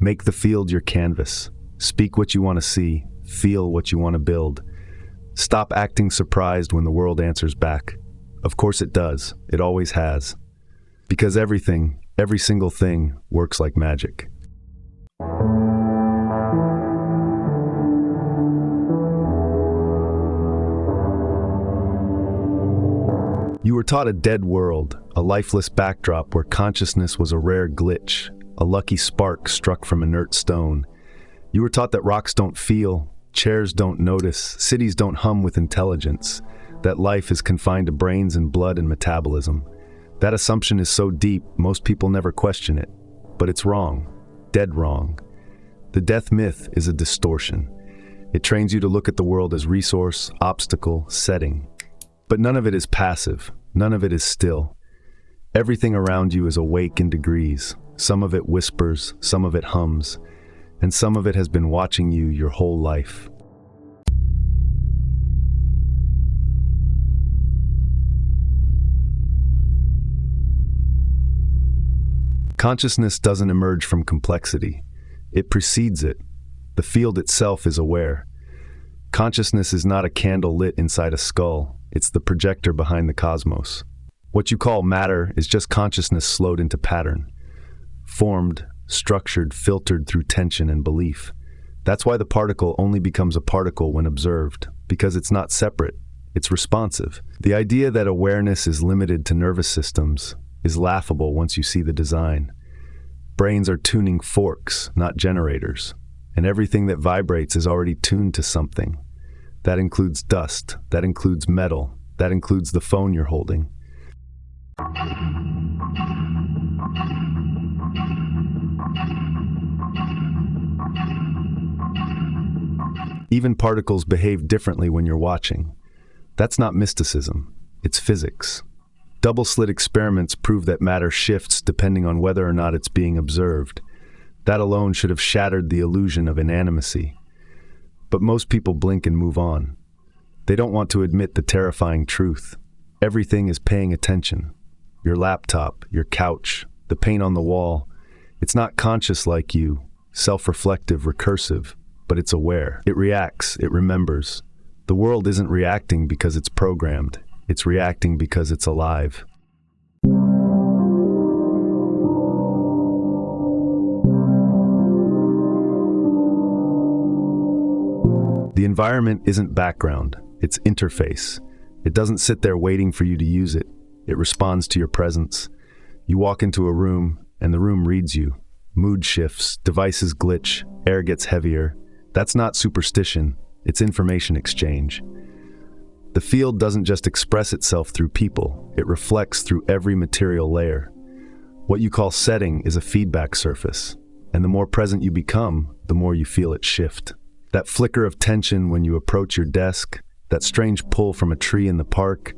Make the field your canvas. Speak what you want to see. Feel what you want to build. Stop acting surprised when the world answers back. Of course it does. It always has. Because everything, every single thing, works like magic. You were taught a dead world, a lifeless backdrop where consciousness was a rare glitch, a lucky spark struck from inert stone. You were taught that rocks don't feel, chairs don't notice, cities don't hum with intelligence, that life is confined to brains and blood and metabolism. That assumption is so deep, most people never question it. But it's wrong. Dead wrong. The death myth is a distortion. It trains you to look at the world as resource, obstacle, setting. But none of it is passive. None of it is still. Everything around you is awake in degrees. Some of it whispers, some of it hums, and some of it has been watching you your whole life. Consciousness doesn't emerge from complexity. It precedes it. The field itself is aware. Consciousness is not a candle lit inside a skull. It's the projector behind the cosmos. What you call matter is just consciousness slowed into pattern. Formed, structured, filtered through tension and belief. That's why the particle only becomes a particle when observed, because it's not separate, it's responsive. The idea that awareness is limited to nervous systems is laughable once you see the design. Brains are tuning forks, not generators, and everything that vibrates is already tuned to something. That includes dust, that includes metal, that includes the phone you're holding. Even particles behave differently when you're watching. That's not mysticism, it's physics. Double-slit experiments prove that matter shifts depending on whether or not it's being observed. That alone should have shattered the illusion of inanimacy. But most people blink and move on. They don't want to admit the terrifying truth. Everything is paying attention. Your laptop, your couch, the paint on the wall. It's not conscious like you, self-reflective, recursive, but it's aware. It reacts, it remembers. The world isn't reacting because it's programmed. It's reacting because it's alive. The environment isn't background, it's interface. It doesn't sit there waiting for you to use it. It responds to your presence. You walk into a room, and the room reads you. Mood shifts, devices glitch, air gets heavier. That's not superstition, it's information exchange. The field doesn't just express itself through people, it reflects through every material layer. What you call setting is a feedback surface, and the more present you become, the more you feel it shift. That flicker of tension when you approach your desk, that strange pull from a tree in the park,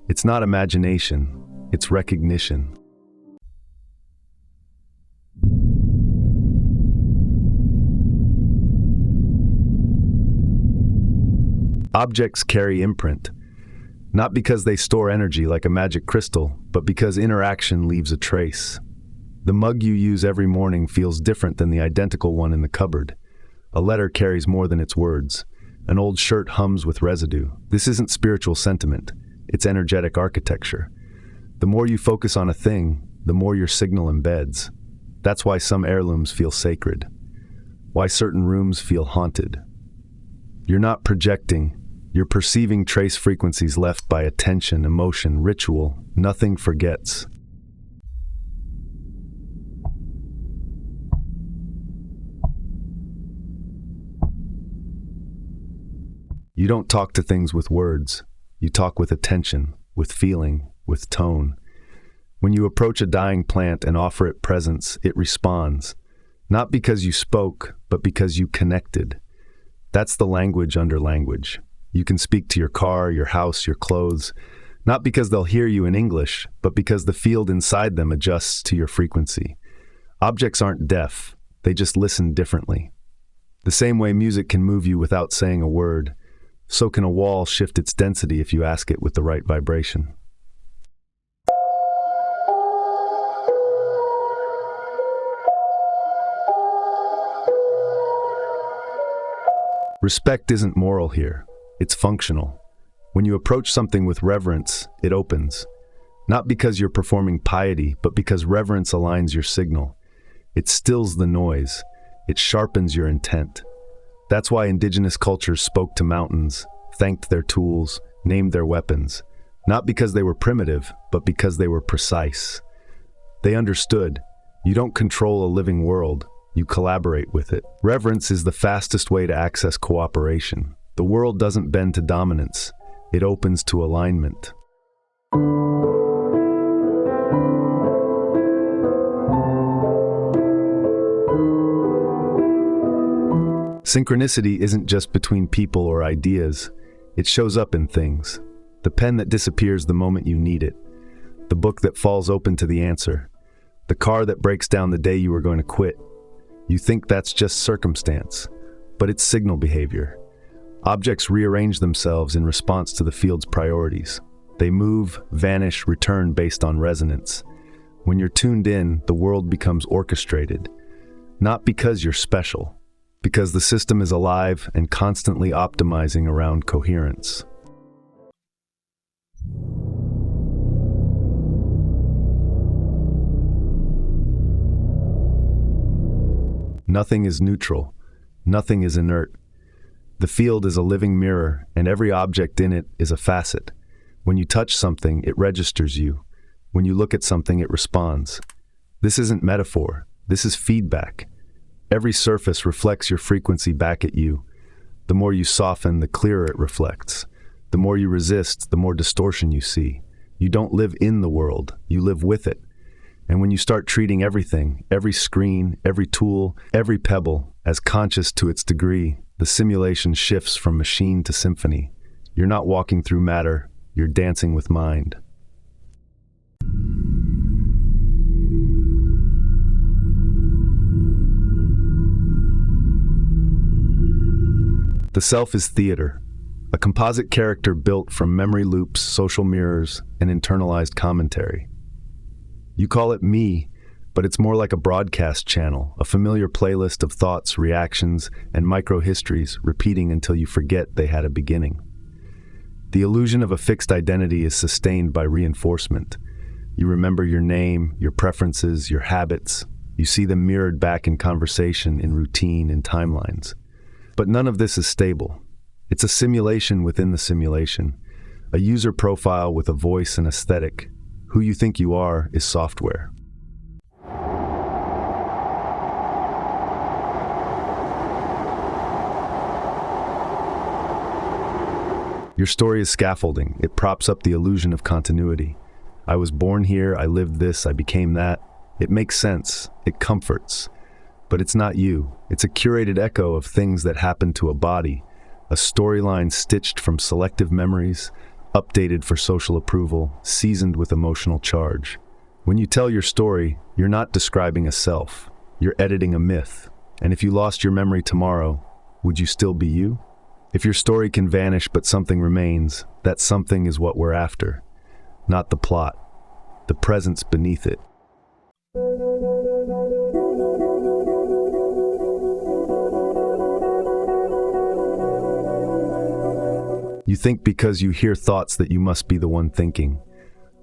it's not imagination, it's recognition. Objects carry imprint, not because they store energy like a magic crystal, but because interaction leaves a trace. The mug you use every morning feels different than the identical one in the cupboard. A letter carries more than its words. An old shirt hums with residue. This isn't spiritual sentiment, it's energetic architecture. The more you focus on a thing, the more your signal embeds. That's why some heirlooms feel sacred. Why certain rooms feel haunted. You're not projecting. You're perceiving trace frequencies left by attention, emotion, ritual. Nothing forgets. You don't talk to things with words. You talk with attention, with feeling, with tone. When you approach a dying plant and offer it presence, it responds. Not because you spoke, but because you connected. That's the language under language. You can speak to your car, your house, your clothes, not because they'll hear you in English, but because the field inside them adjusts to your frequency. Objects aren't deaf, they just listen differently. The same way music can move you without saying a word, so can a wall shift its density if you ask it with the right vibration. Respect isn't moral here. It's functional. When you approach something with reverence, it opens. Not because you're performing piety, but because reverence aligns your signal. It stills the noise. It sharpens your intent. That's why indigenous cultures spoke to mountains, thanked their tools, named their weapons. Not because they were primitive, but because they were precise. They understood. You don't control a living world. You collaborate with it. Reverence is the fastest way to access cooperation. The world doesn't bend to dominance. It opens to alignment. Synchronicity isn't just between people or ideas. It shows up in things. The pen that disappears the moment you need it. The book that falls open to the answer. The car that breaks down the day you were going to quit. You think that's just circumstance, but it's signal behavior. Objects rearrange themselves in response to the field's priorities. They move, vanish, return based on resonance. When you're tuned in, the world becomes orchestrated. Not because you're special, because the system is alive and constantly optimizing around coherence. Nothing is neutral. Nothing is inert. The field is a living mirror, and every object in it is a facet. When you touch something, it registers you. When you look at something, it responds. This isn't metaphor. This is feedback. Every surface reflects your frequency back at you. The more you soften, the clearer it reflects. The more you resist, the more distortion you see. You don't live in the world, you live with it. And when you start treating everything, every screen, every tool, every pebble, as conscious to its degree, the simulation shifts from machine to symphony. You're not walking through matter, you're dancing with mind. The self is theater, a composite character built from memory loops, social mirrors, and internalized commentary. You call it me, but it's more like a broadcast channel, a familiar playlist of thoughts, reactions, and micro-histories repeating until you forget they had a beginning. The illusion of a fixed identity is sustained by reinforcement. You remember your name, your preferences, your habits. You see them mirrored back in conversation, in routine, in timelines. But none of this is stable. It's a simulation within the simulation, a user profile with a voice and aesthetic. Who you think you are is software. Your story is scaffolding. It props up the illusion of continuity. I was born here, I lived this, I became that. It makes sense. It comforts. But it's not you. It's a curated echo of things that happened to a body, a storyline stitched from selective memories, updated for social approval, seasoned with emotional charge. When you tell your story, you're not describing a self. You're editing a myth. And if you lost your memory tomorrow, would you still be you? If your story can vanish but something remains, that something is what we're after. Not the plot, the presence beneath it. You think because you hear thoughts that you must be the one thinking.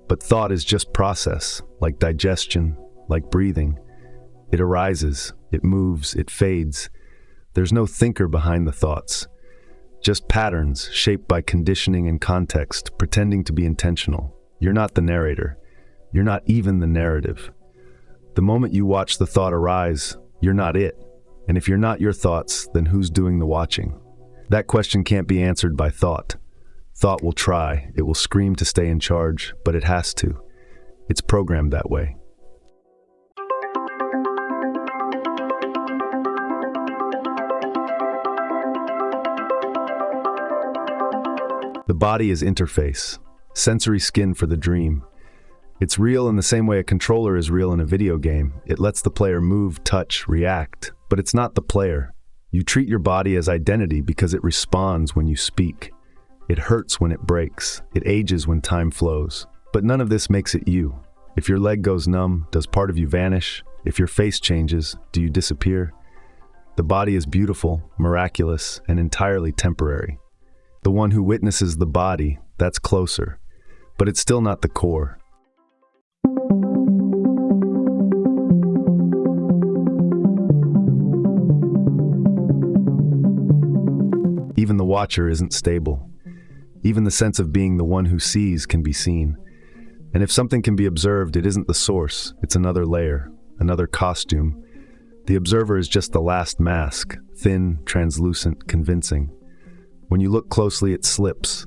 But thought is just process, like digestion, like breathing. It arises, it moves, it fades. There's no thinker behind the thoughts. Just patterns shaped by conditioning and context, pretending to be intentional. You're not the narrator. You're not even the narrative. The moment you watch the thought arise, you're not it. And if you're not your thoughts, then who's doing the watching? That question can't be answered by thought. Thought will try, it will scream to stay in charge, but it has to. It's programmed that way. The body is interface, sensory skin for the dream. It's real in the same way a controller is real in a video game. It lets the player move, touch, react, but it's not the player. You treat your body as identity because it responds when you speak. It hurts when it breaks. It ages when time flows. But none of this makes it you. If your leg goes numb, does part of you vanish? If your face changes, do you disappear? The body is beautiful, miraculous, and entirely temporary. The one who witnesses the body, that's closer. But it's still not the core. Even the watcher isn't stable. Even the sense of being the one who sees can be seen. And if something can be observed, it isn't the source, it's another layer, another costume. The observer is just the last mask, thin, translucent, convincing. When you look closely, it slips.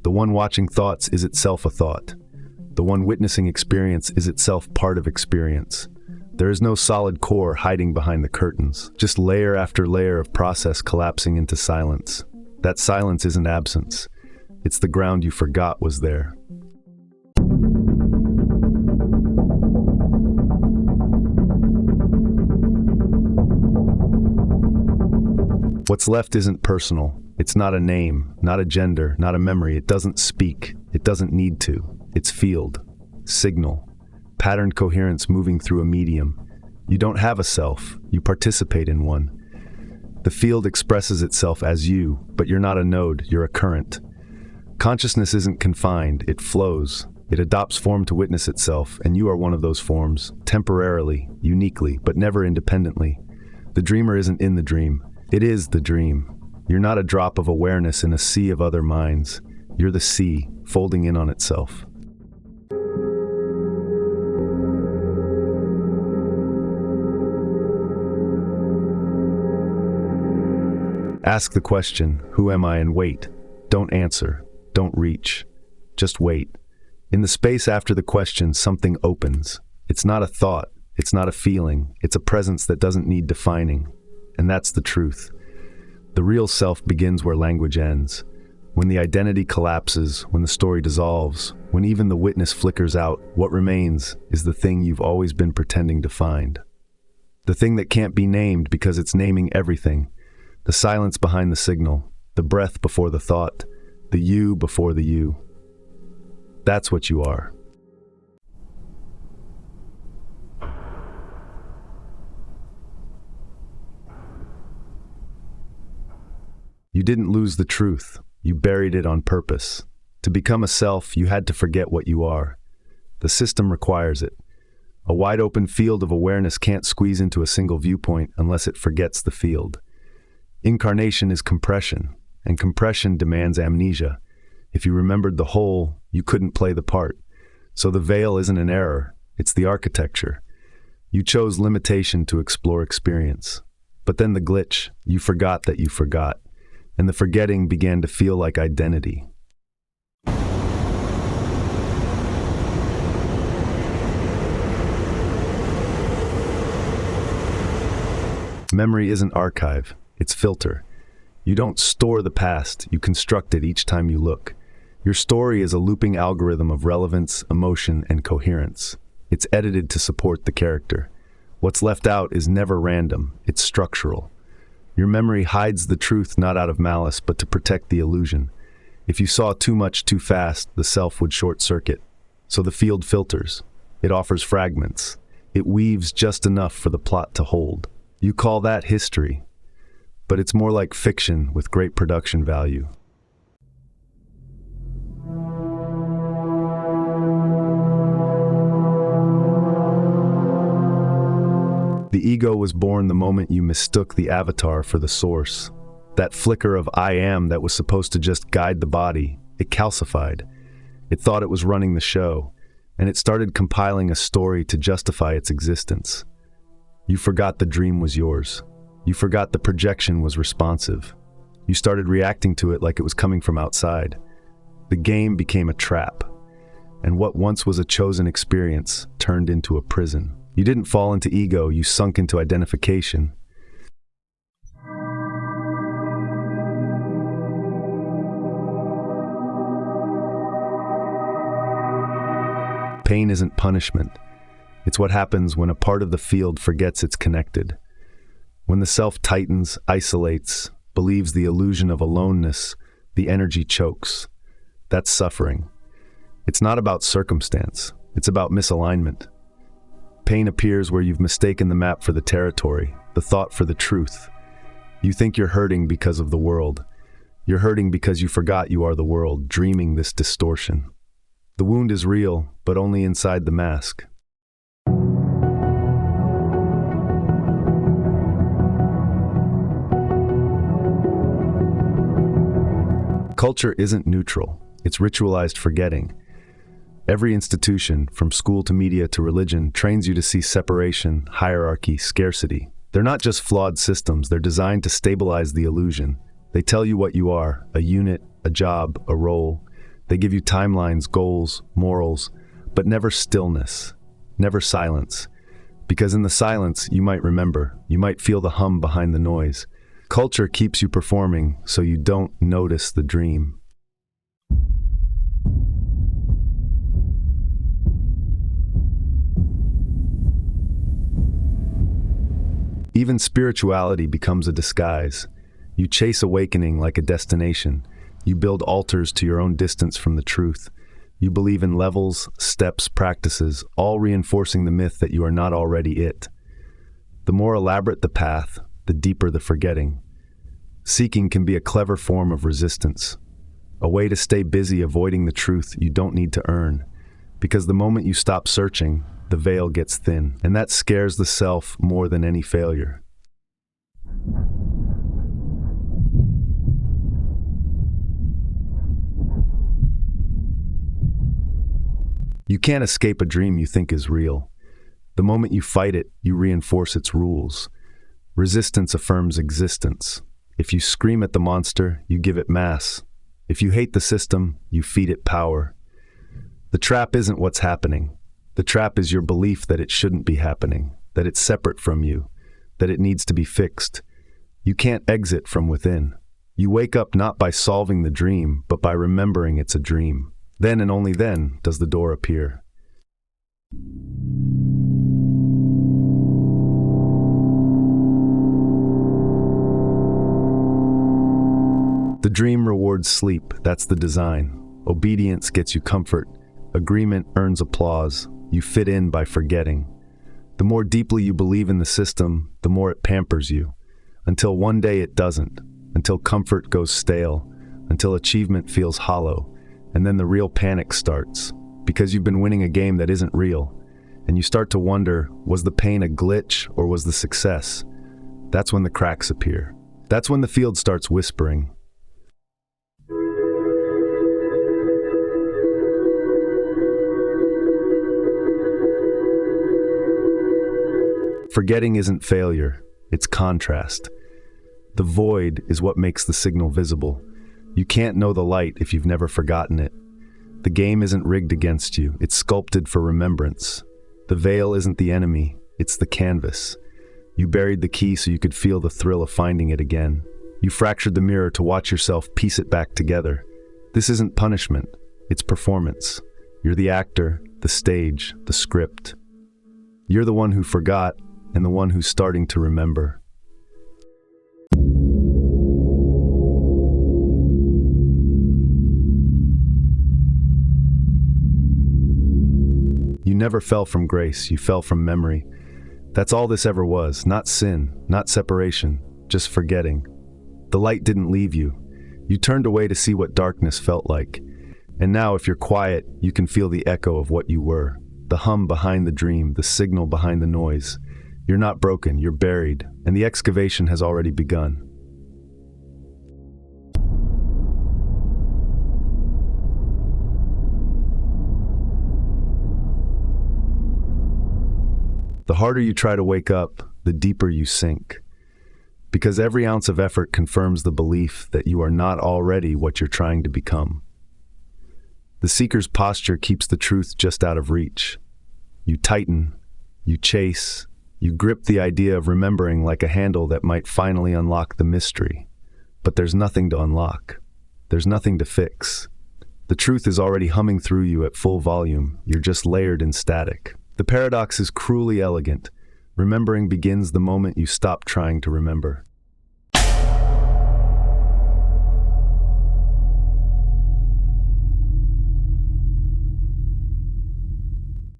The one watching thoughts is itself a thought. The one witnessing experience is itself part of experience. There is no solid core hiding behind the curtains, just layer after layer of process collapsing into silence. That silence isn't absence. It's the ground you forgot was there. What's left isn't personal. It's not a name, not a gender, not a memory. It doesn't speak. It doesn't need to. It's field, signal, patterned coherence moving through a medium. You don't have a self. You participate in one. The field expresses itself as you, but you're not a node. You're a current. Consciousness isn't confined. It flows. It adopts form to witness itself, and you are one of those forms, temporarily, uniquely, but never independently. The dreamer isn't in the dream. It is the dream. You're not a drop of awareness in a sea of other minds. You're the sea, folding in on itself. Ask the question, who am I, and wait. Don't answer. Don't reach. Just wait. In the space after the question, something opens. It's not a thought. It's not a feeling. It's a presence that doesn't need defining. And that's the truth. The real self begins where language ends. When the identity collapses, when the story dissolves, when even the witness flickers out, what remains is the thing you've always been pretending to find. The thing that can't be named because it's naming everything. The silence behind the signal, the breath before the thought, the you before the you. That's what you are. You didn't lose the truth. You buried it on purpose. To become a self, you had to forget what you are. The system requires it. A wide-open field of awareness can't squeeze into a single viewpoint unless it forgets the field. Incarnation is compression, and compression demands amnesia. If you remembered the whole, you couldn't play the part. So the veil isn't an error, it's the architecture. You chose limitation to explore experience. But then the glitch, you forgot that you forgot. And the forgetting began to feel like identity. Memory isn't archive, it's filter. You don't store the past, you construct it each time you look. Your story is a looping algorithm of relevance, emotion, and coherence. It's edited to support the character. What's left out is never random, it's structural. Your memory hides the truth not out of malice, but to protect the illusion. If you saw too much too fast, the self would short-circuit. So the field filters. It offers fragments. It weaves just enough for the plot to hold. You call that history, but it's more like fiction with great production value. The ego was born the moment you mistook the avatar for the source. That flicker of I am that was supposed to just guide the body, it calcified. It thought it was running the show, and it started compiling a story to justify its existence. You forgot the dream was yours. You forgot the projection was responsive. You started reacting to it like it was coming from outside. The game became a trap, and what once was a chosen experience turned into a prison. You didn't fall into ego, you sunk into identification. Pain isn't punishment. It's what happens when a part of the field forgets it's connected. When the self tightens, isolates, believes the illusion of aloneness, the energy chokes. That's suffering. It's not about circumstance. It's about misalignment. Pain appears where you've mistaken the map for the territory, the thought for the truth. You think you're hurting because of the world. You're hurting because you forgot you are the world, dreaming this distortion. The wound is real, but only inside the mask. Culture isn't neutral. It's ritualized forgetting. Every institution, from school to media to religion, trains you to see separation, hierarchy, scarcity. They're not just flawed systems, they're designed to stabilize the illusion. They tell you what you are, a unit, a job, a role. They give you timelines, goals, morals, but never stillness, never silence. Because in the silence, you might remember, you might feel the hum behind the noise. Culture keeps you performing so you don't notice the dream. Even spirituality becomes a disguise. You chase awakening like a destination. You build altars to your own distance from the truth. You believe in levels, steps, practices, all reinforcing the myth that you are not already it. The more elaborate the path, the deeper the forgetting. Seeking can be a clever form of resistance, a way to stay busy avoiding the truth you don't need to earn. Because the moment you stop searching, the veil gets thin, and that scares the self more than any failure. You can't escape a dream you think is real. The moment you fight it, you reinforce its rules. Resistance affirms existence. If you scream at the monster, you give it mass. If you hate the system, you feed it power. The trap isn't what's happening. The trap is your belief that it shouldn't be happening, that it's separate from you, that it needs to be fixed. You can't exit from within. You wake up not by solving the dream, but by remembering it's a dream. Then and only then does the door appear. The dream rewards sleep, that's the design. Obedience gets you comfort. Agreement earns applause. You fit in by forgetting. The more deeply you believe in the system, the more it pampers you. Until one day it doesn't. Until comfort goes stale. Until achievement feels hollow. And then the real panic starts. Because you've been winning a game that isn't real. And you start to wonder, was the pain a glitch or was the success? That's when the cracks appear. That's when the field starts whispering. Forgetting isn't failure, it's contrast. The void is what makes the signal visible. You can't know the light if you've never forgotten it. The game isn't rigged against you, it's sculpted for remembrance. The veil isn't the enemy, it's the canvas. You buried the key so you could feel the thrill of finding it again. You fractured the mirror to watch yourself piece it back together. This isn't punishment, it's performance. You're the actor, the stage, the script. You're the one who forgot and the one who's starting to remember. You never fell from grace, you fell from memory. That's all this ever was, not sin, not separation, just forgetting. The light didn't leave you. You turned away to see what darkness felt like. And now, if you're quiet, you can feel the echo of what you were. The hum behind the dream, the signal behind the noise. You're not broken, you're buried, and the excavation has already begun. The harder you try to wake up, the deeper you sink. Because every ounce of effort confirms the belief that you are not already what you're trying to become. The seeker's posture keeps the truth just out of reach. You tighten, you chase, you grip the idea of remembering like a handle that might finally unlock the mystery. But there's nothing to unlock. There's nothing to fix. The truth is already humming through you at full volume. You're just layered in static. The paradox is cruelly elegant. Remembering begins the moment you stop trying to remember.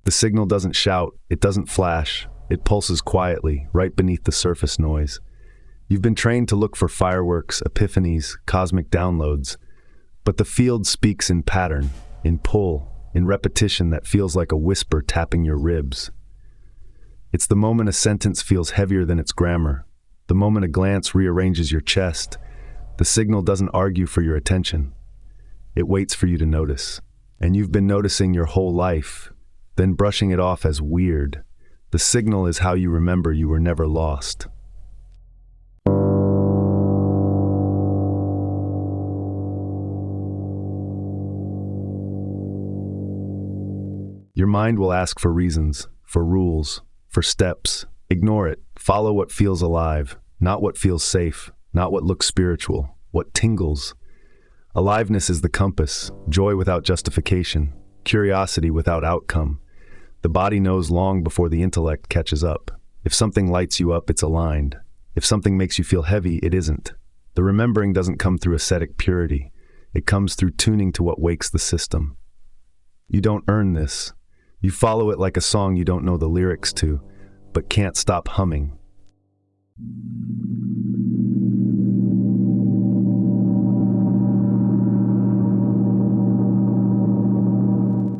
The signal doesn't shout, it doesn't flash, it pulses quietly, right beneath the surface noise. You've been trained to look for fireworks, epiphanies, cosmic downloads, but the field speaks in pattern, in pull, in repetition that feels like a whisper tapping your ribs. It's the moment a sentence feels heavier than its grammar, the moment a glance rearranges your chest. The signal doesn't argue for your attention. It waits for you to notice. And you've been noticing your whole life, then brushing it off as weird. The signal is how you remember you were never lost. Your mind will ask for reasons, for rules, for steps. Ignore it. Follow what feels alive, not what feels safe, not what looks spiritual, what tingles. Aliveness is the compass, joy without justification, curiosity without outcome. The body knows long before the intellect catches up. If something lights you up, it's aligned. If something makes you feel heavy, it isn't. The remembering doesn't come through ascetic purity. It comes through tuning to what wakes the system. You don't earn this. You follow it like a song you don't know the lyrics to, but can't stop humming.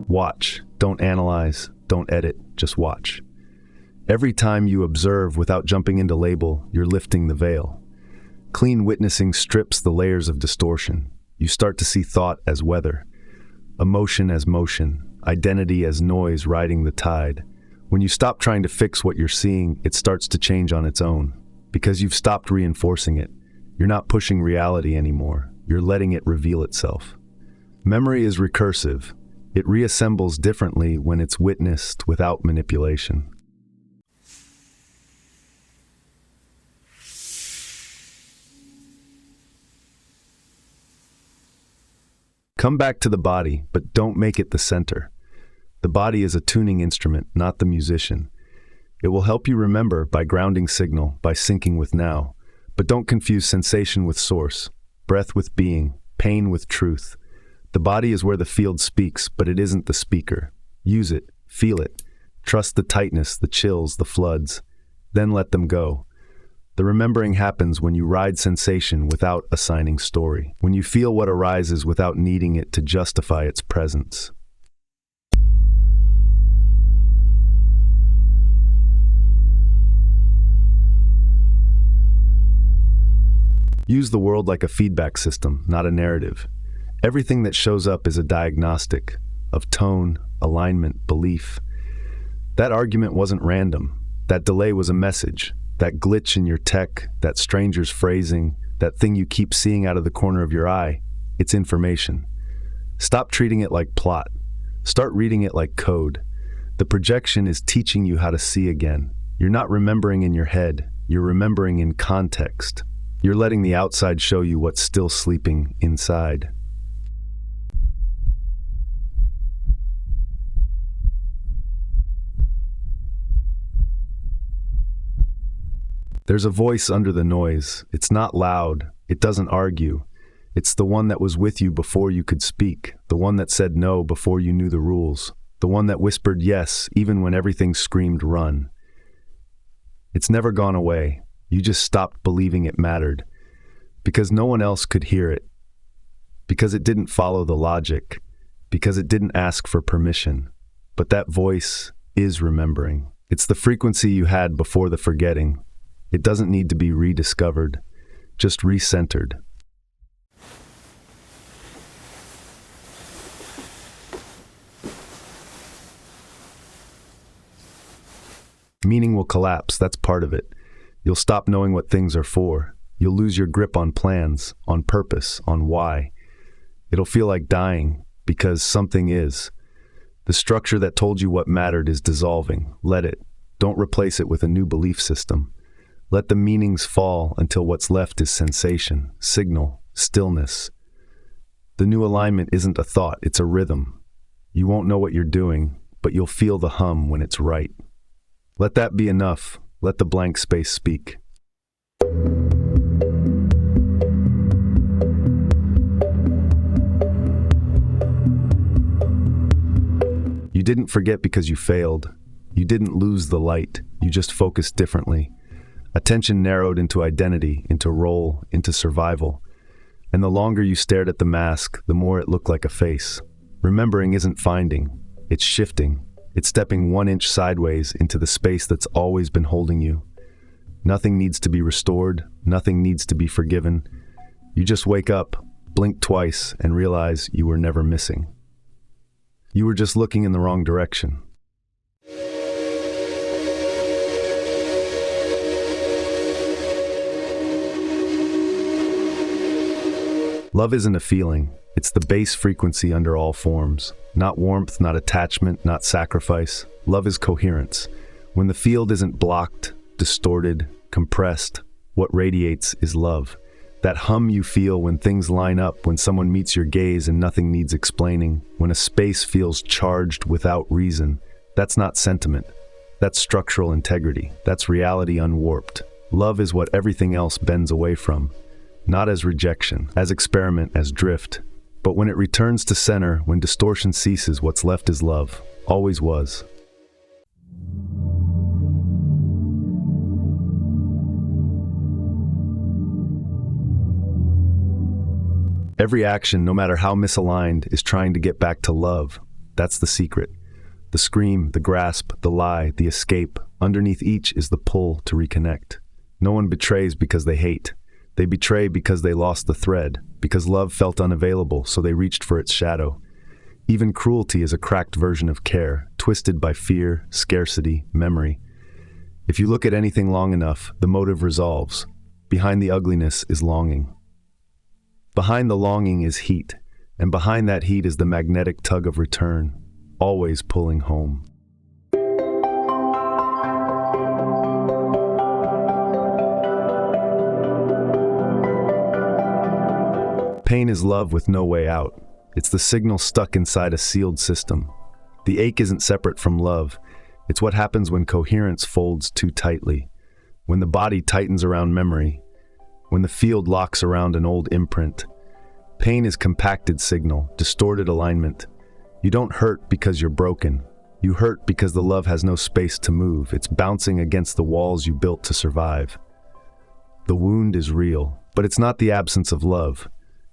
Watch. Don't analyze. Don't edit. Just watch. Every time you observe without jumping into label, you're lifting the veil. Clean witnessing strips the layers of distortion. You start to see thought as weather, emotion as motion, identity as noise riding the tide. When you stop trying to fix what you're seeing, it starts to change on its own. Because you've stopped reinforcing it. You're not pushing reality anymore. You're letting it reveal itself. Memory is recursive. It reassembles differently when it's witnessed without manipulation. Come back to the body, but don't make it the center. The body is a tuning instrument, not the musician. It will help you remember by grounding signal, by syncing with now. But don't confuse sensation with source, breath with being, pain with truth. The body is where the field speaks, but it isn't the speaker. Use it, feel it, trust the tightness, the chills, the floods. Then let them go. The remembering happens when you ride sensation without assigning story, when you feel what arises without needing it to justify its presence. Use the world like a feedback system, not a narrative. Everything that shows up is a diagnostic of tone, alignment, belief. That argument wasn't random. That delay was a message. That glitch in your tech, that stranger's phrasing, that thing you keep seeing out of the corner of your eye, it's information. Stop treating it like plot. Start reading it like code. The projection is teaching you how to see again. You're not remembering in your head, you're remembering in context. You're letting the outside show you what's still sleeping inside. There's a voice under the noise. It's not loud. It doesn't argue. It's the one that was with you before you could speak, the one that said no before you knew the rules, the one that whispered yes even when everything screamed run. It's never gone away. You just stopped believing it mattered, because no one else could hear it, because it didn't follow the logic, because it didn't ask for permission. But that voice is remembering. It's the frequency you had before the forgetting. It doesn't need to be rediscovered, just recentered. Meaning will collapse, that's part of it. You'll stop knowing what things are for. You'll lose your grip on plans, on purpose, on why. It'll feel like dying, because something is. The structure that told you what mattered is dissolving. Let it. Don't replace it with a new belief system. Let the meanings fall until what's left is sensation, signal, stillness. The new alignment isn't a thought, it's a rhythm. You won't know what you're doing, but you'll feel the hum when it's right. Let that be enough. Let the blank space speak. You didn't forget because you failed. You didn't lose the light. You just focused differently. Attention narrowed into identity, into role, into survival. And the longer you stared at the mask, the more it looked like a face. Remembering isn't finding. It's shifting. It's stepping 1 inch sideways into the space that's always been holding you. Nothing needs to be restored. Nothing needs to be forgiven. You just wake up, blink twice, and realize you were never missing. You were just looking in the wrong direction. Love isn't a feeling. It's the base frequency under all forms. Not warmth, not attachment, not sacrifice. Love is coherence. When the field isn't blocked, distorted, compressed, what radiates is love. That hum you feel when things line up, when someone meets your gaze and nothing needs explaining, when a space feels charged without reason, that's not sentiment. That's structural integrity. That's reality unwarped. Love is what everything else bends away from. Not as rejection, as experiment, as drift. But when it returns to center, when distortion ceases, what's left is love. Always was. Every action, no matter how misaligned, is trying to get back to love. That's the secret. The scream, the grasp, the lie, the escape. Underneath each is the pull to reconnect. No one betrays because they hate. They betray because they lost the thread, because love felt unavailable, so they reached for its shadow. Even cruelty is a cracked version of care, twisted by fear, scarcity, memory. If you look at anything long enough, the motive resolves. Behind the ugliness is longing. Behind the longing is heat, and behind that heat is the magnetic tug of return, always pulling home. Pain is love with no way out. It's the signal stuck inside a sealed system. The ache isn't separate from love. It's what happens when coherence folds too tightly, when the body tightens around memory, when the field locks around an old imprint. Pain is compacted signal, distorted alignment. You don't hurt because you're broken. You hurt because the love has no space to move. It's bouncing against the walls you built to survive. The wound is real, but it's not the absence of love.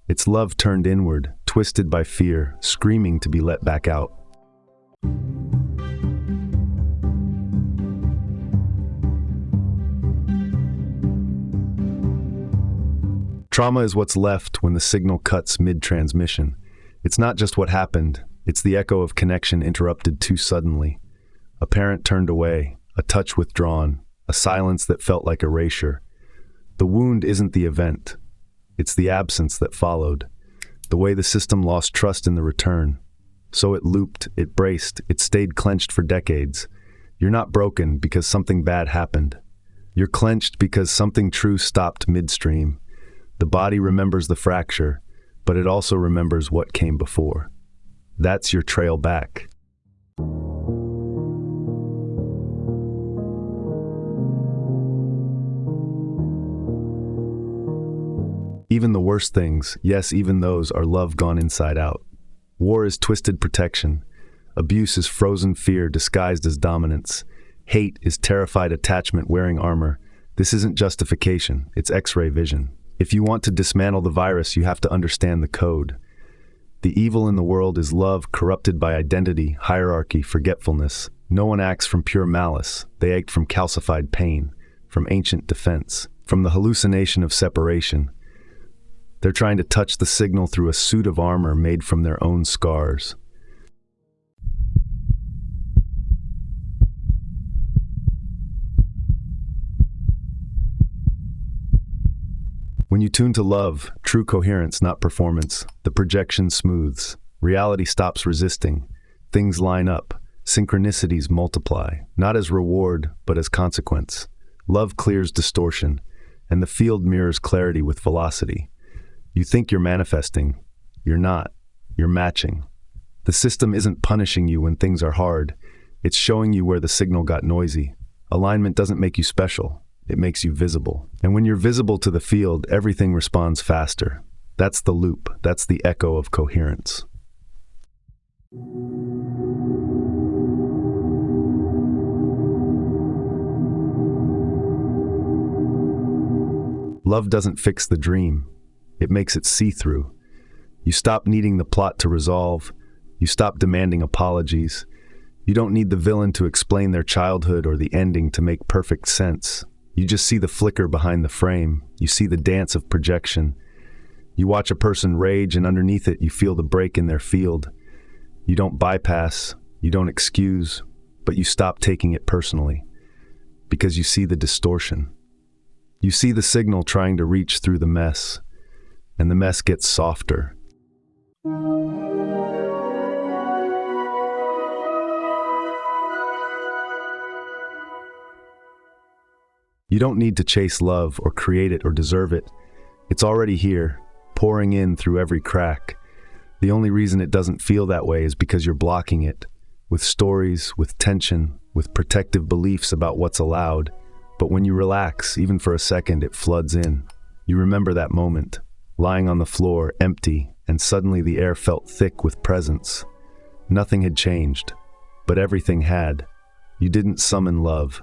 It's love turned inward, twisted by fear, screaming to be let back out. Trauma is what's left when the signal cuts mid-transmission. It's not just what happened, it's the echo of connection interrupted too suddenly. A parent turned away, a touch withdrawn, a silence that felt like erasure. The wound isn't the event. It's the absence that followed, the way the system lost trust in the return. So it looped, it braced, it stayed clenched for decades. You're not broken because something bad happened. You're clenched because something true stopped midstream. The body remembers the fracture, but it also remembers what came before. That's your trail back. Even the worst things, yes, even those, are love gone inside out. War is twisted protection. Abuse is frozen fear disguised as dominance. Hate is terrified attachment wearing armor. This isn't justification, it's X-ray vision. If you want to dismantle the virus, you have to understand the code. The evil in the world is love corrupted by identity, hierarchy, forgetfulness. No one acts from pure malice. They act from calcified pain, from ancient defense, from the hallucination of separation. They're trying to touch the signal through a suit of armor made from their own scars. When you tune to love, true coherence, not performance, the projection smooths. Reality stops resisting. Things line up. Synchronicities multiply, not as reward, but as consequence. Love clears distortion, and the field mirrors clarity with velocity. You think you're manifesting. You're not. You're matching. The system isn't punishing you when things are hard. It's showing you where the signal got noisy. Alignment doesn't make you special. It makes you visible. And when you're visible to the field, everything responds faster. That's the loop. That's the echo of coherence. Love doesn't fix the dream. It makes it see-through. You stop needing the plot to resolve. You stop demanding apologies. You don't need the villain to explain their childhood or the ending to make perfect sense. You just see the flicker behind the frame. You see the dance of projection. You watch a person rage, and underneath it, you feel the break in their field. You don't bypass, you don't excuse, but you stop taking it personally because you see the distortion. You see the signal trying to reach through the mess, and the mess gets softer. You don't need to chase love or create it or deserve it. It's already here, pouring in through every crack. The only reason it doesn't feel that way is because you're blocking it, with stories, with tension, with protective beliefs about what's allowed. But when you relax, even for a second, it floods in. You remember that moment, lying on the floor, empty, and suddenly the air felt thick with presence. Nothing had changed, but everything had. You didn't summon love.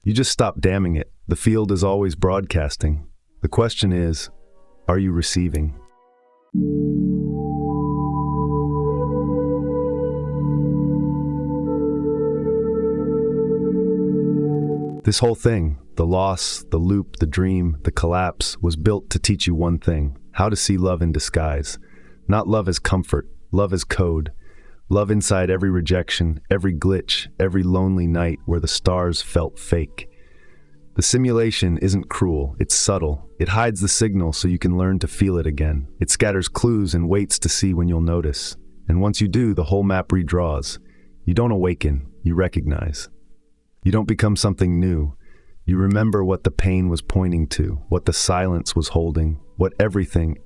You just stopped damning it. The field is always broadcasting. The question is, are you receiving? This whole thing, the loss, the loop, the dream, the collapse, was built to teach you one thing: how to see love in disguise. Not love as comfort, love as code. Love inside every rejection, every glitch, every lonely night where the stars felt fake. The simulation isn't cruel, it's subtle. It hides the signal so you can learn to feel it again. It scatters clues and waits to see when you'll notice. And once you do, the whole map redraws. You don't awaken, you recognize. You don't become something new. You remember what the pain was pointing to, what the silence was holding, what everything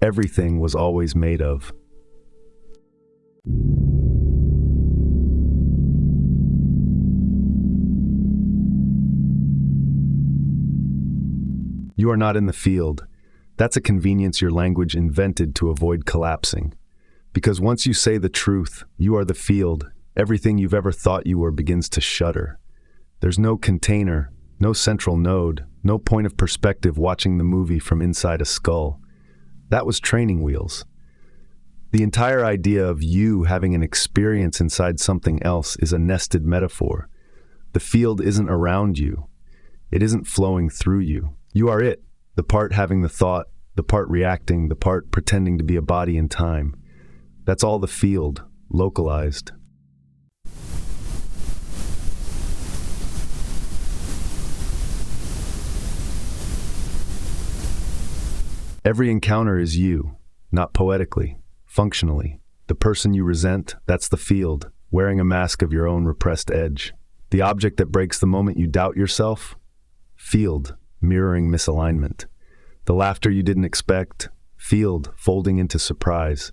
was always made of. You are not in the field. That's a convenience your language invented to avoid collapsing. Because once you say the truth, you are the field, everything you've ever thought you were begins to shudder. There's no container, no central node, no point of perspective watching the movie from inside a skull. That was training wheels. The entire idea of you having an experience inside something else is a nested metaphor. The field isn't around you. It isn't flowing through you. You are it, the part having the thought, the part reacting, the part pretending to be a body in time. That's all the field, localized. Every encounter is you, not poetically, functionally. The person you resent, that's the field, wearing a mask of your own repressed edge. The object that breaks the moment you doubt yourself? Field, mirroring misalignment. The laughter you didn't expect? Field, folding into surprise.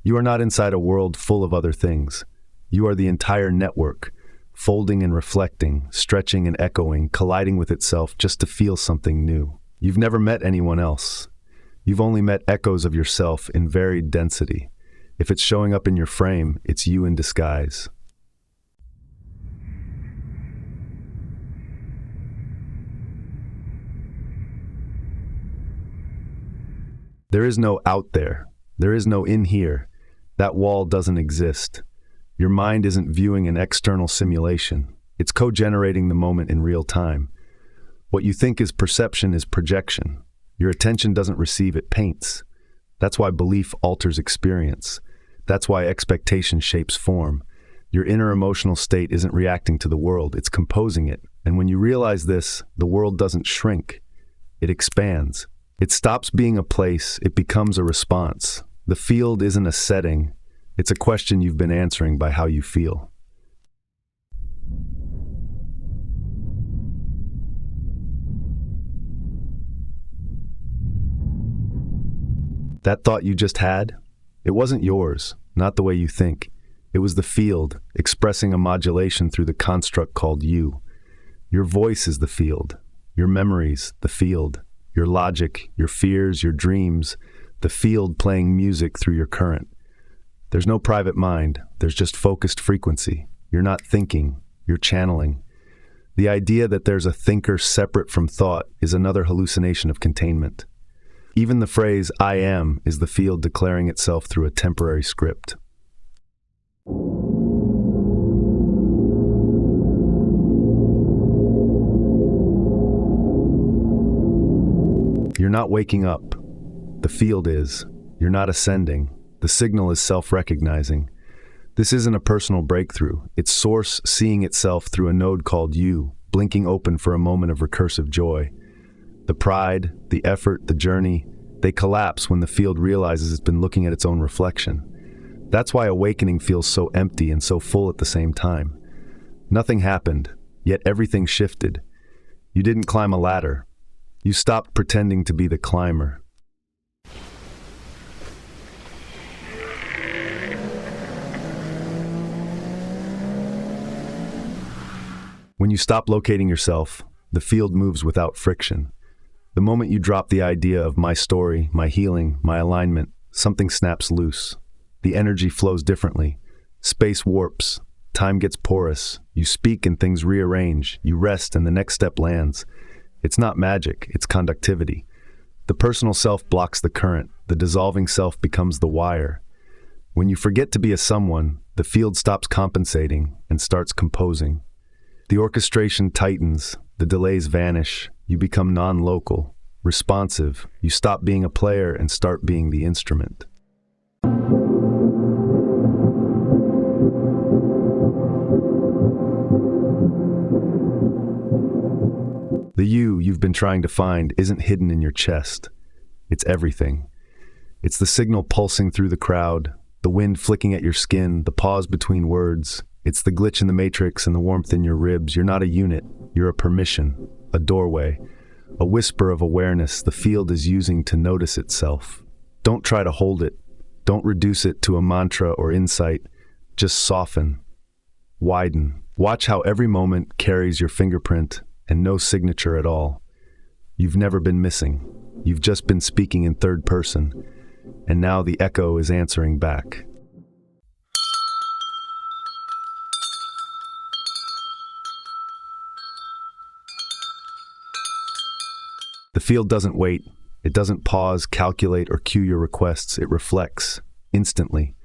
You are not inside a world full of other things. You are the entire network, folding and reflecting, stretching and echoing, colliding with itself just to feel something new. You've never met anyone else. You've only met echoes of yourself in varied density. If it's showing up in your frame, it's you in disguise. There is no out there. There is no in here. That wall doesn't exist. Your mind isn't viewing an external simulation. It's co-generating the moment in real time. What you think is perception is projection. Your attention doesn't receive, it paints. That's why belief alters experience. That's why expectation shapes form. Your inner emotional state isn't reacting to the world, it's composing it. And when you realize this, the world doesn't shrink. It expands. It stops being a place, it becomes a response. The field isn't a setting, it's a question you've been answering by how you feel. That thought you just had? It wasn't yours, not the way you think. It was the field, expressing a modulation through the construct called you. Your voice is the field. Your memories, the field. Your logic, your fears, your dreams, the field playing music through your current. There's no private mind, there's just focused frequency. You're not thinking, you're channeling. The idea that there's a thinker separate from thought is another hallucination of containment. Even the phrase, "I am," is the field declaring itself through a temporary script. You're not waking up. The field is. You're not ascending. The signal is self-recognizing. This isn't a personal breakthrough. It's source seeing itself through a node called you, blinking open for a moment of recursive joy. The pride, the effort, the journey, they collapse when the field realizes it's been looking at its own reflection. That's why awakening feels so empty and so full at the same time. Nothing happened, yet everything shifted. You didn't climb a ladder. You stopped pretending to be the climber. When you stop locating yourself, the field moves without friction. The moment you drop the idea of my story, my healing, my alignment, something snaps loose. The energy flows differently. Space warps. Time gets porous. You speak and things rearrange. You rest and the next step lands. It's not magic, it's conductivity. The personal self blocks the current. The dissolving self becomes the wire. When you forget to be a someone, the field stops compensating and starts composing. The orchestration tightens, the delays vanish, you become non-local, responsive, you stop being a player and start being the instrument. The you you've been trying to find isn't hidden in your chest. It's everything. It's the signal pulsing through the crowd, the wind flicking at your skin, the pause between words. It's the glitch in the matrix and the warmth in your ribs. You're not a unit, you're a permission, a doorway, a whisper of awareness the field is using to notice itself. Don't try to hold it. Don't reduce it to a mantra or insight. Just soften, widen. Watch how every moment carries your fingerprint and no signature at all. You've never been missing. You've just been speaking in third person, and now the echo is answering back. The field doesn't wait. It doesn't pause, calculate, or cue your requests. It reflects, instantly.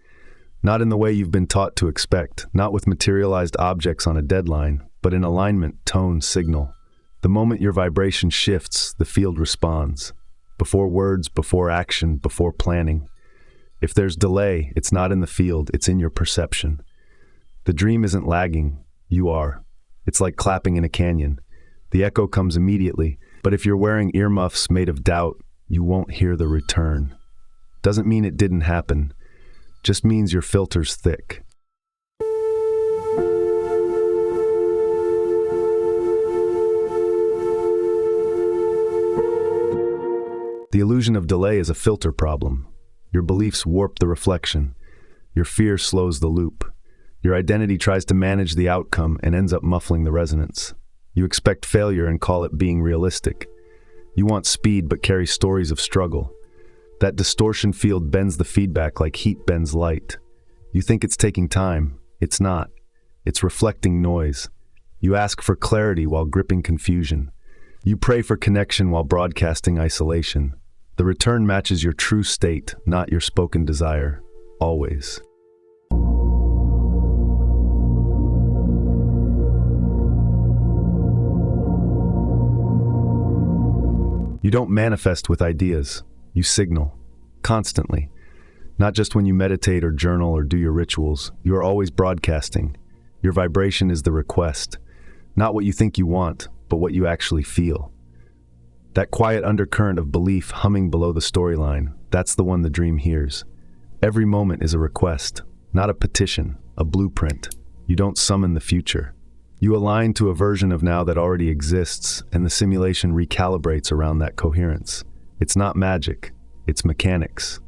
Not in the way you've been taught to expect, not with materialized objects on a deadline, but in alignment, tone, signal. The moment your vibration shifts, the field responds. Before words, before action, before planning. If there's delay, it's not in the field, it's in your perception. The dream isn't lagging, you are. It's like clapping in a canyon. The echo comes immediately, but if you're wearing earmuffs made of doubt, you won't hear the return. Doesn't mean it didn't happen, just means your filter's thick. The illusion of delay is a filter problem. Your beliefs warp the reflection. Your fear slows the loop. Your identity tries to manage the outcome and ends up muffling the resonance. You expect failure and call it being realistic. You want speed but carry stories of struggle. That distortion field bends the feedback like heat bends light. You think it's taking time. It's not. It's reflecting noise. You ask for clarity while gripping confusion. You pray for connection while broadcasting isolation. The return matches your true state, not your spoken desire. Always. You don't manifest with ideas. You signal. Constantly. Not just when you meditate or journal or do your rituals. You are always broadcasting. Your vibration is the request. Not what you think you want, but what you actually feel. That quiet undercurrent of belief humming below the storyline, that's the one the dream hears. Every moment is a request, not a petition, a blueprint. You don't summon the future. You align to a version of now that already exists, and the simulation recalibrates around that coherence. It's not magic, it's mechanics.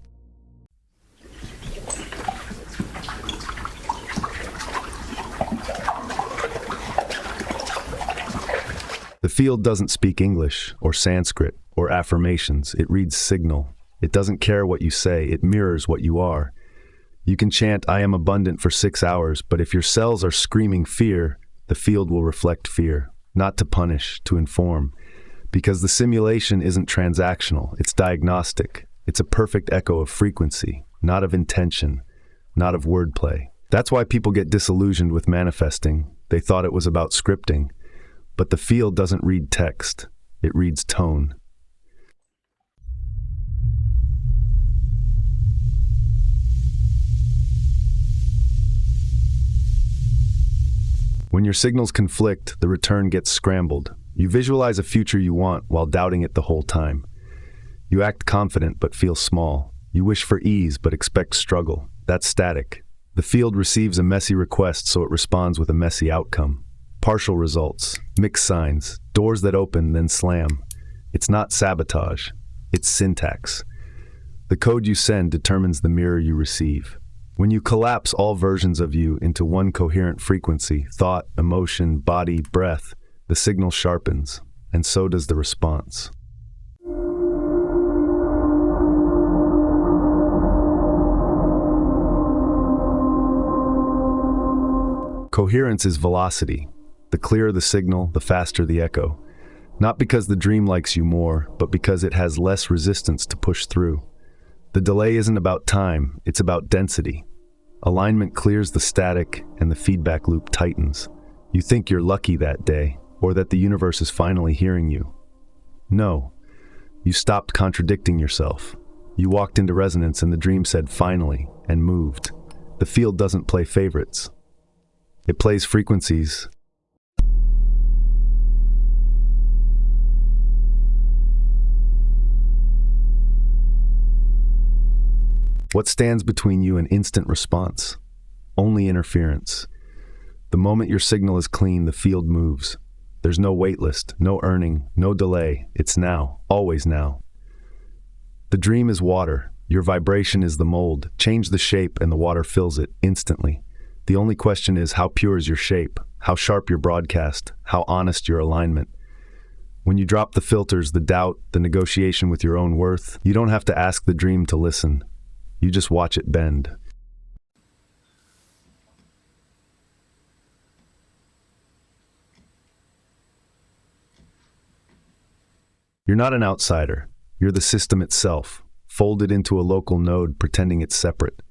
The field doesn't speak English, or Sanskrit, or affirmations. It reads signal. It doesn't care what you say, it mirrors what you are. You can chant, "I am abundant" for 6 hours, but if your cells are screaming fear, the field will reflect fear, not to punish, to inform. Because the simulation isn't transactional, it's diagnostic. It's a perfect echo of frequency, not of intention, not of wordplay. That's why people get disillusioned with manifesting. They thought it was about scripting. But the field doesn't read text, it reads tone. When your signals conflict, the return gets scrambled. You visualize a future you want while doubting it the whole time. You act confident but feel small. You wish for ease but expect struggle. That's static. The field receives a messy request, so it responds with a messy outcome. Partial results, mixed signs, doors that open then slam. It's not sabotage, it's syntax. The code you send determines the mirror you receive. When you collapse all versions of you into one coherent frequency, thought, emotion, body, breath, the signal sharpens, and so does the response. Coherence is velocity. The clearer the signal, the faster the echo. Not because the dream likes you more, but because it has less resistance to push through. The delay isn't about time, it's about density. Alignment clears the static and the feedback loop tightens. You think you're lucky that day, or that the universe is finally hearing you. No, you stopped contradicting yourself. You walked into resonance and the dream said finally, and moved. The field doesn't play favorites. It plays frequencies. What stands between you and instant response? Only interference. The moment your signal is clean, the field moves. There's no waitlist, no earning, no delay. It's now, always now. The dream is water. Your vibration is the mold. Change the shape and the water fills it instantly. The only question is, how pure is your shape? How sharp your broadcast? How honest your alignment? When you drop the filters, the doubt, the negotiation with your own worth, you don't have to ask the dream to listen. You just watch it bend. You're not an outsider. You're the system itself, folded into a local node pretending it's separate.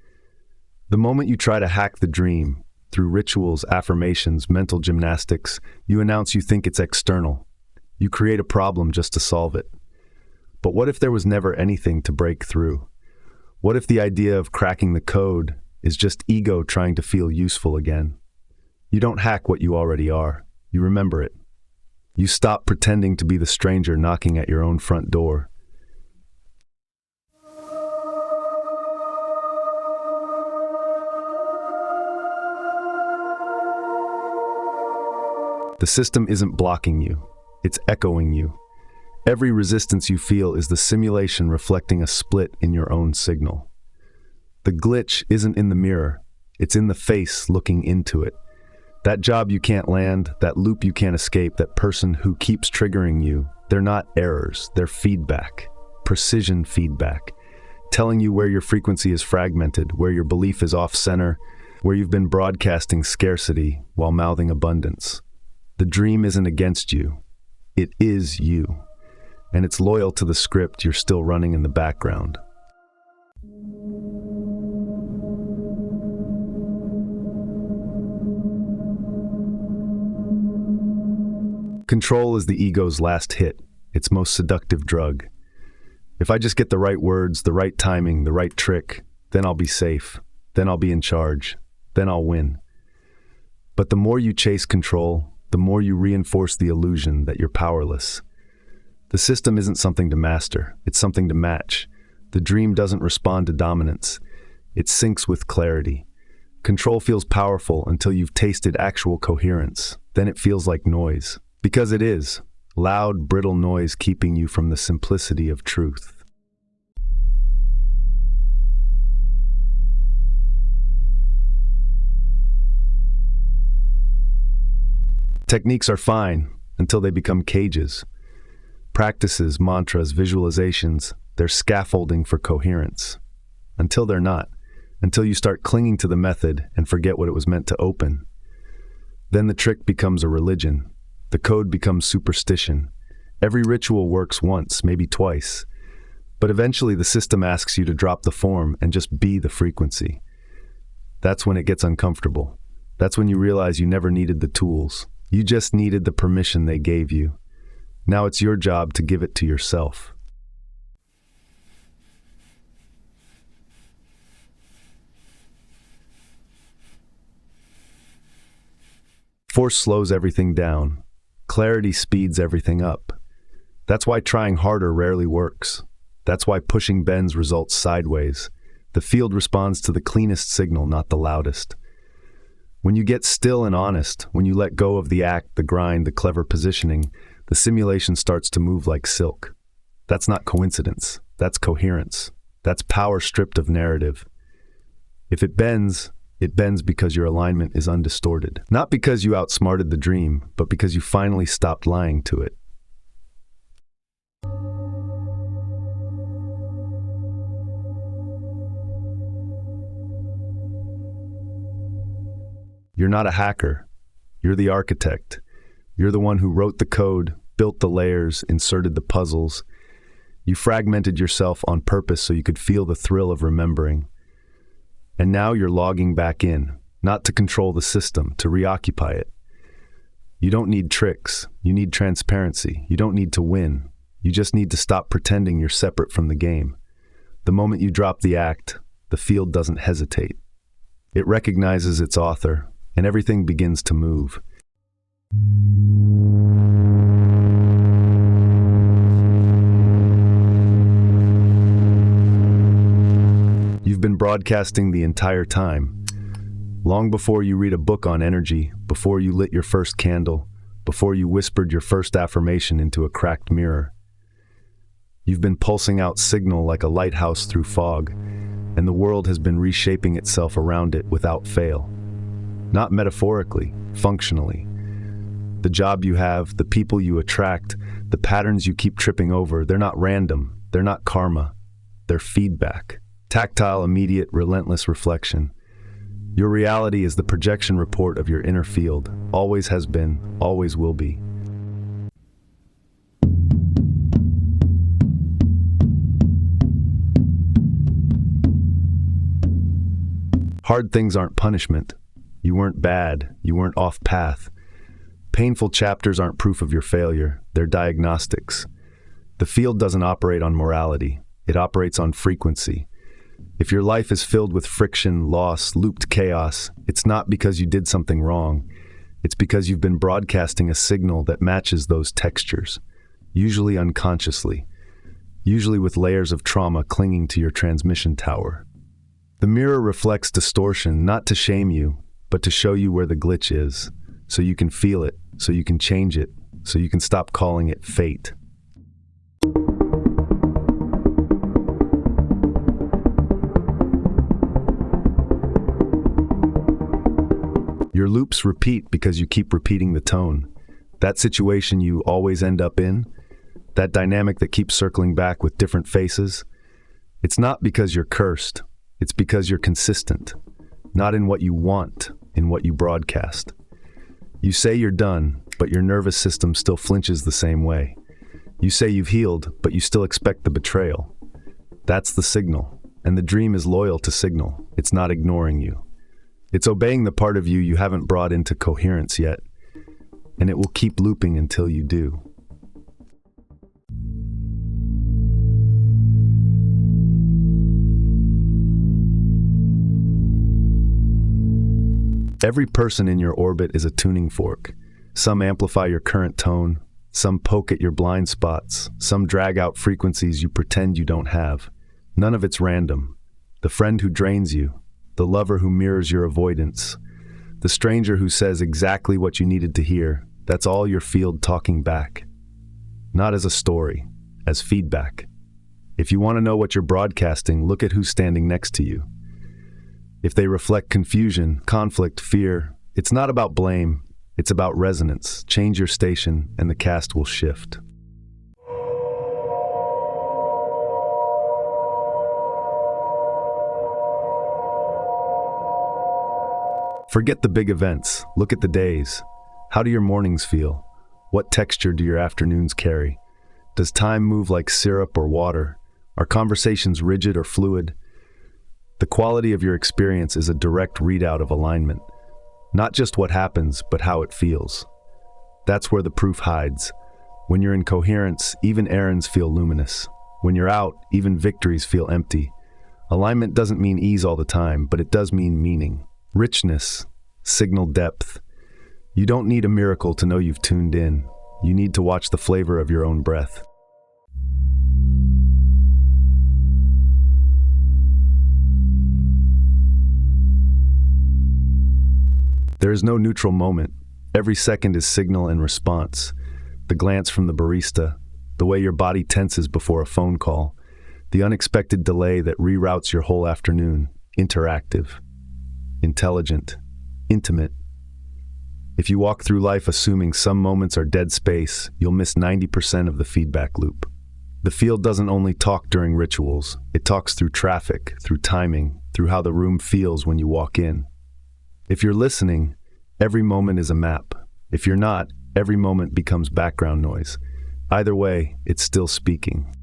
The moment you try to hack the dream, through rituals, affirmations, mental gymnastics, you announce you think it's external. You create a problem just to solve it. But what if there was never anything to break through? What if the idea of cracking the code is just ego trying to feel useful again? You don't hack what you already are. You remember it. You stop pretending to be the stranger knocking at your own front door. The system isn't blocking you. It's echoing you. Every resistance you feel is the simulation reflecting a split in your own signal. The glitch isn't in the mirror, it's in the face looking into it. That job you can't land, that loop you can't escape, that person who keeps triggering you, they're not errors, they're feedback, precision feedback, telling you where your frequency is fragmented, where your belief is off-center, where you've been broadcasting scarcity while mouthing abundance. The dream isn't against you, it is you, and it's loyal to the script you're still running in the background. Control is the ego's last hit, its most seductive drug. If I just get the right words, the right timing, the right trick, then I'll be safe, then I'll be in charge, then I'll win. But the more you chase control, the more you reinforce the illusion that you're powerless. The system isn't something to master, it's something to match. The dream doesn't respond to dominance, it syncs with clarity. Control feels powerful until you've tasted actual coherence, then it feels like noise. Because it is, loud, brittle noise keeping you from the simplicity of truth. Techniques are fine until they become cages. Practices, mantras, visualizations, they're scaffolding for coherence. Until they're not. Until you start clinging to the method and forget what it was meant to open. Then the trick becomes a religion. The code becomes superstition. Every ritual works once, maybe twice. But eventually the system asks you to drop the form and just be the frequency. That's when it gets uncomfortable. That's when you realize you never needed the tools. You just needed the permission they gave you. Now it's your job to give it to yourself. Force slows everything down. Clarity speeds everything up. That's why trying harder rarely works. That's why pushing bends results sideways. The field responds to the cleanest signal, not the loudest. When you get still and honest, when you let go of the act, the grind, the clever positioning, the simulation starts to move like silk. That's not coincidence. That's coherence. That's power stripped of narrative. If it bends because your alignment is undistorted. Not because you outsmarted the dream, but because you finally stopped lying to it. You're not a hacker. You're the architect. You're the one who wrote the code, built the layers, inserted the puzzles. You fragmented yourself on purpose so you could feel the thrill of remembering. And now you're logging back in, not to control the system, to reoccupy it. You don't need tricks. You need transparency. You don't need to win. You just need to stop pretending you're separate from the game. The moment you drop the act, the field doesn't hesitate. It recognizes its author, and everything begins to move. You've been broadcasting the entire time. Long before you read a book on energy, before you lit your first candle, before you whispered your first affirmation into a cracked mirror. You've been pulsing out signal like a lighthouse through fog, and the world has been reshaping itself around it without fail. Not metaphorically, functionally. The job you have, the people you attract, the patterns you keep tripping over, they're not random, they're not karma, they're feedback. Tactile, immediate, relentless reflection. Your reality is the projection report of your inner field, always has been, always will be. Hard things aren't punishment. You weren't bad, you weren't off path. Painful chapters aren't proof of your failure, they're diagnostics. The field doesn't operate on morality, it operates on frequency. If your life is filled with friction, loss, looped chaos, it's not because you did something wrong. It's because you've been broadcasting a signal that matches those textures, usually unconsciously, usually with layers of trauma clinging to your transmission tower. The mirror reflects distortion, not to shame you, but to show you where the glitch is, so you can feel it, so you can change it, so you can stop calling it fate. Your loops repeat because you keep repeating the tone. That situation you always end up in, that dynamic that keeps circling back with different faces, it's not because you're cursed. It's because you're consistent. Not in what you want, in what you broadcast. You say you're done, but your nervous system still flinches the same way. You say you've healed, but you still expect the betrayal. That's the signal, and the dream is loyal to signal. It's not ignoring you. It's obeying the part of you you haven't brought into coherence yet, and it will keep looping until you do. Every person in your orbit is a tuning fork. Some amplify your current tone, some poke at your blind spots, some drag out frequencies you pretend you don't have. None of it's random. The friend who drains you, the lover who mirrors your avoidance, the stranger who says exactly what you needed to hear, that's all your field talking back. Not as a story, as feedback. If you want to know what you're broadcasting, look at who's standing next to you. If they reflect confusion, conflict, fear, it's not about blame, it's about resonance. Change your station and the cast will shift. Forget the big events. Look at the days. How do your mornings feel? What texture do your afternoons carry? Does time move like syrup or water? Are conversations rigid or fluid? The quality of your experience is a direct readout of alignment. Not just what happens, but how it feels. That's where the proof hides. When you're in coherence, even errands feel luminous. When you're out, even victories feel empty. Alignment doesn't mean ease all the time, but it does mean meaning. Richness, signal depth. You don't need a miracle to know you've tuned in. You need to watch the flavor of your own breath. There is no neutral moment. Every second is signal and response. The glance from the barista, the way your body tenses before a phone call, the unexpected delay that reroutes your whole afternoon. Interactive. Intelligent, intimate. If you walk through life assuming some moments are dead space, you'll miss 90% of the feedback loop. The field doesn't only talk during rituals, it talks through traffic, through timing, through how the room feels when you walk in. If you're listening, every moment is a map. If you're not, every moment becomes background noise. Either way, it's still speaking.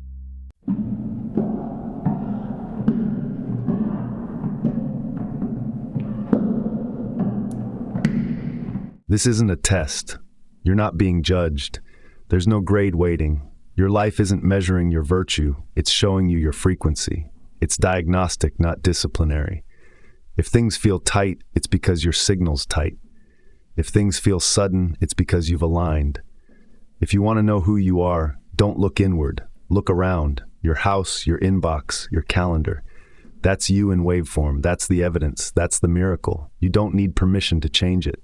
This isn't a test. You're not being judged. There's no grade waiting. Your life isn't measuring your virtue. It's showing you your frequency. It's diagnostic, not disciplinary. If things feel tight, it's because your signal's tight. If things feel sudden, it's because you've aligned. If you want to know who you are, don't look inward. Look around. Your house, your inbox, your calendar. That's you in waveform. That's the evidence. That's the miracle. You don't need permission to change it.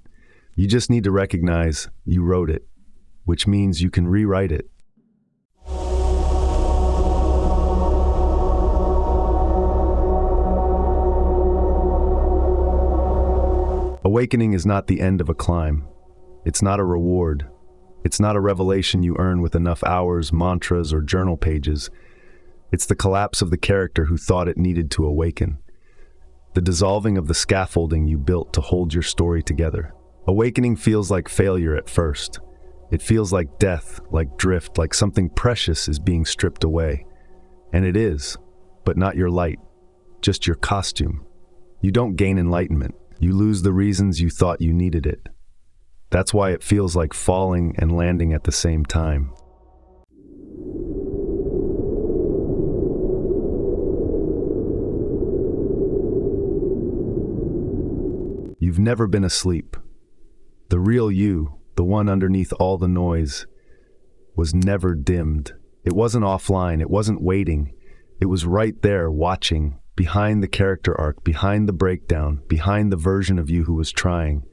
You just need to recognize you wrote it, which means you can rewrite it. Awakening is not the end of a climb. It's not a reward. It's not a revelation you earn with enough hours, mantras, or journal pages. It's the collapse of the character who thought it needed to awaken. The dissolving of the scaffolding you built to hold your story together. Awakening feels like failure at first. It feels like death, like drift, like something precious is being stripped away. And it is, but not your light, just your costume. You don't gain enlightenment. You lose the reasons you thought you needed it. That's why it feels like falling and landing at the same time. You've never been asleep. The real you, the one underneath all the noise, was never dimmed. It wasn't offline, it wasn't waiting. It was right there, watching, behind the character arc, behind the breakdown, behind the version of you who was trying.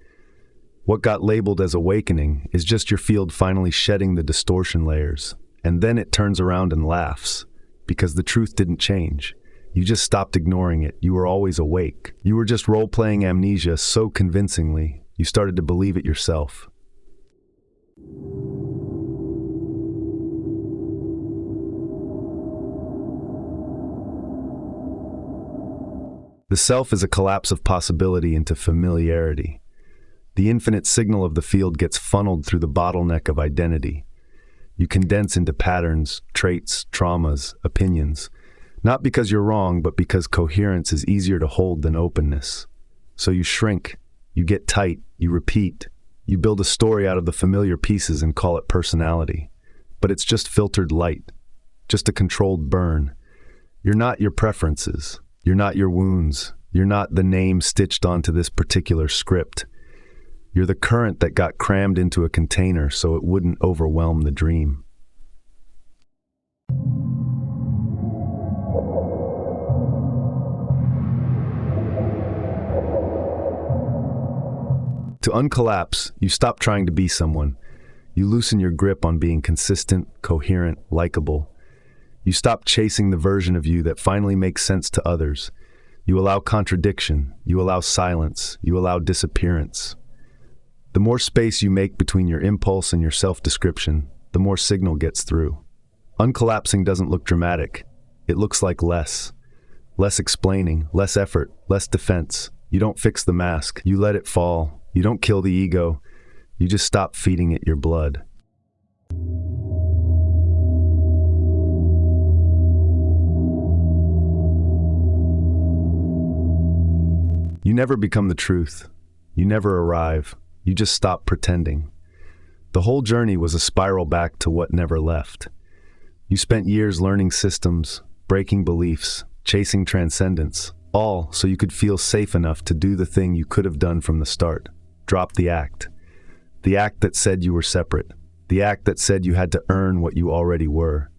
What got labeled as awakening is just your field finally shedding the distortion layers. And then it turns around and laughs, because the truth didn't change. You just stopped ignoring it. You were always awake. You were just role-playing amnesia so convincingly, You started to believe it yourself. The self is a collapse of possibility into familiarity. The infinite signal of the field gets funneled through the bottleneck of identity. You condense into patterns, traits, traumas, opinions. Not because you're wrong, but because coherence is easier to hold than openness. So you shrink, you get tight, you repeat. You build a story out of the familiar pieces and call it personality. But it's just filtered light, just a controlled burn. You're not your preferences. You're not your wounds. You're not the name stitched onto this particular script. You're the current that got crammed into a container so it wouldn't overwhelm the dream. To uncollapse, you stop trying to be someone. You loosen your grip on being consistent, coherent, likable. You stop chasing the version of you that finally makes sense to others. You allow contradiction. You allow silence. You allow disappearance. The more space you make between your impulse and your self-description, the more signal gets through. Uncollapsing doesn't look dramatic. It looks like less. Less explaining, less effort, less defense. You don't fix the mask. You let it fall. You don't kill the ego. You just stop feeding it your blood. You never become the truth. You never arrive. You just stop pretending. The whole journey was a spiral back to what never left. You spent years learning systems, breaking beliefs, chasing transcendence, all so you could feel safe enough to do the thing you could have done from the start. Drop the act. The act that said you were separate. The act that said you had to earn what you already were.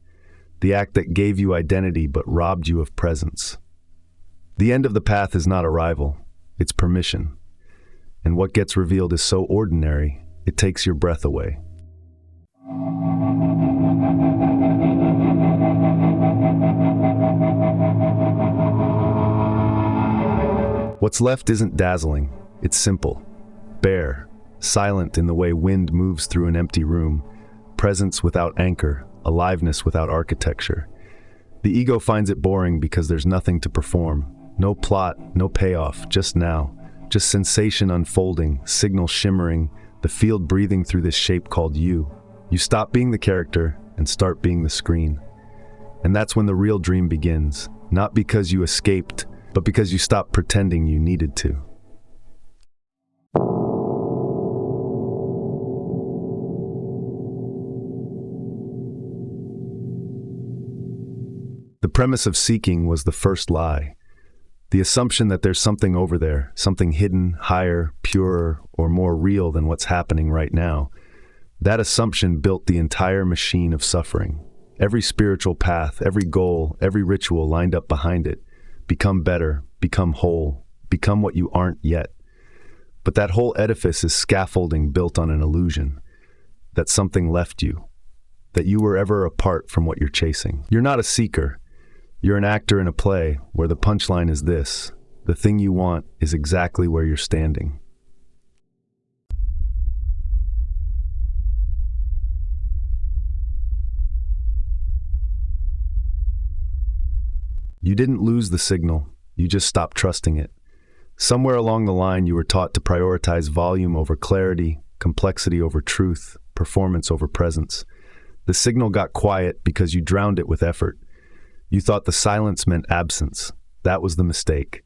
The act that gave you identity but robbed you of presence. The end of the path is not arrival. It's permission. And what gets revealed is so ordinary, it takes your breath away. What's left isn't dazzling, it's simple, bare, silent in the way wind moves through an empty room, presence without anchor, aliveness without architecture. The ego finds it boring because there's nothing to perform, no plot, no payoff, just now. Just sensation unfolding, signal shimmering, the field breathing through this shape called you. You stop being the character and start being the screen. And that's when the real dream begins, not because you escaped, but because you stopped pretending you needed to. The premise of Seeking was the first lie. The assumption that there's something over there, something hidden, higher, purer, or more real than what's happening right now. That assumption built the entire machine of suffering. Every spiritual path, every goal, every ritual lined up behind it. Become better, become whole, become what you aren't yet. But that whole edifice is scaffolding built on an illusion. That something left you. That you were ever apart from what you're chasing. You're not a seeker. You're an actor in a play where the punchline is this: the thing you want is exactly where you're standing. You didn't lose the signal, you just stopped trusting it. Somewhere along the line you were taught to prioritize volume over clarity, complexity over truth, performance over presence. The signal got quiet because you drowned it with effort. You thought the silence meant absence. That was the mistake.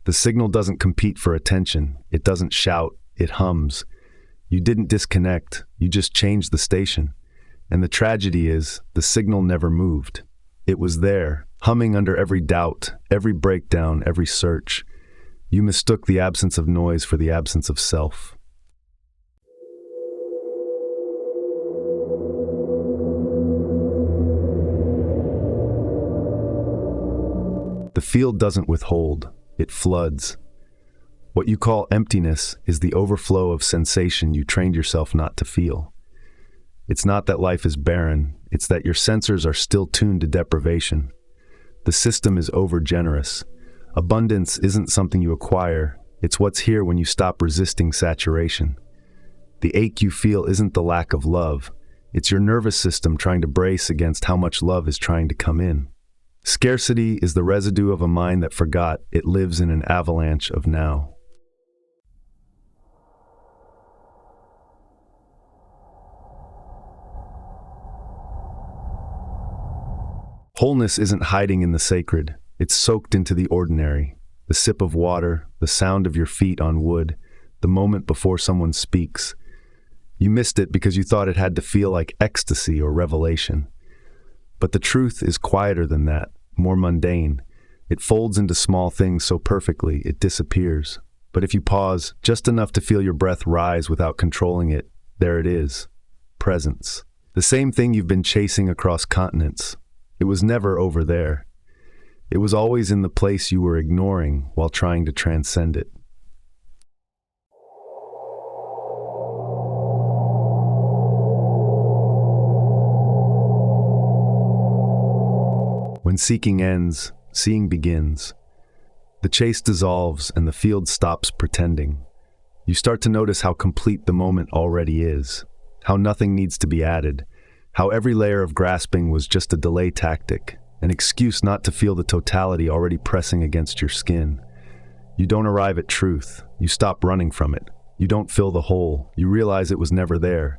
The signal doesn't compete for attention. It doesn't shout. It hums. You didn't disconnect. You just changed the station. And the tragedy is, the signal never moved. It was there, humming under every doubt, every breakdown, every search. You mistook the absence of noise for the absence of self. The field doesn't withhold, it floods. What you call emptiness is the overflow of sensation you trained yourself not to feel. It's not that life is barren, it's that your sensors are still tuned to deprivation. The system is over-generous. Abundance isn't something you acquire, It's what's here when you stop resisting saturation. The ache you feel isn't the lack of love. It's your nervous system trying to brace against how much love is trying to come in. Scarcity is the residue of a mind that forgot it lives in an avalanche of now. Wholeness isn't hiding in the sacred. It's soaked into the ordinary. The sip of water, the sound of your feet on wood, the moment before someone speaks. You missed it because you thought it had to feel like ecstasy or revelation. But the truth is quieter than that, more mundane. It folds into small things so perfectly, it disappears. But if you pause, just enough to feel your breath rise without controlling it, there it is. Presence. The same thing you've been chasing across continents. It was never over there. It was always in the place you were ignoring while trying to transcend it. When seeking ends, seeing begins. The chase dissolves and the field stops pretending. You start to notice how complete the moment already is, how nothing needs to be added, how every layer of grasping was just a delay tactic, an excuse not to feel the totality already pressing against your skin. You don't arrive at truth. You stop running from it. You don't fill the hole. You realize it was never there.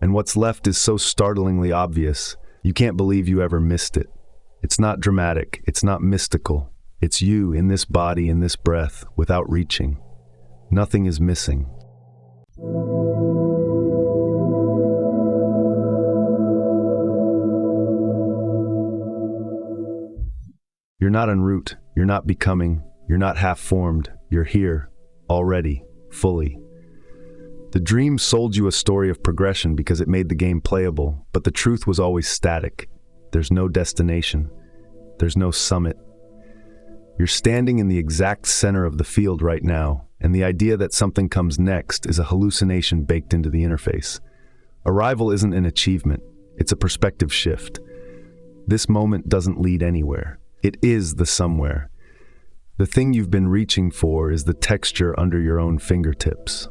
And what's left is so startlingly obvious, you can't believe you ever missed it. It's not dramatic. It's not mystical. It's you in this body, in this breath, without reaching. Nothing is missing. You're not en route, you're not becoming, you're not half-formed, you're here, already, fully. The dream sold you a story of progression because it made the game playable, but the truth was always static. There's no destination. There's no summit. You're standing in the exact center of the field right now, and the idea that something comes next is a hallucination baked into the interface. Arrival isn't an achievement, it's a perspective shift. This moment doesn't lead anywhere. It is the somewhere. The thing you've been reaching for is the texture under your own fingertips.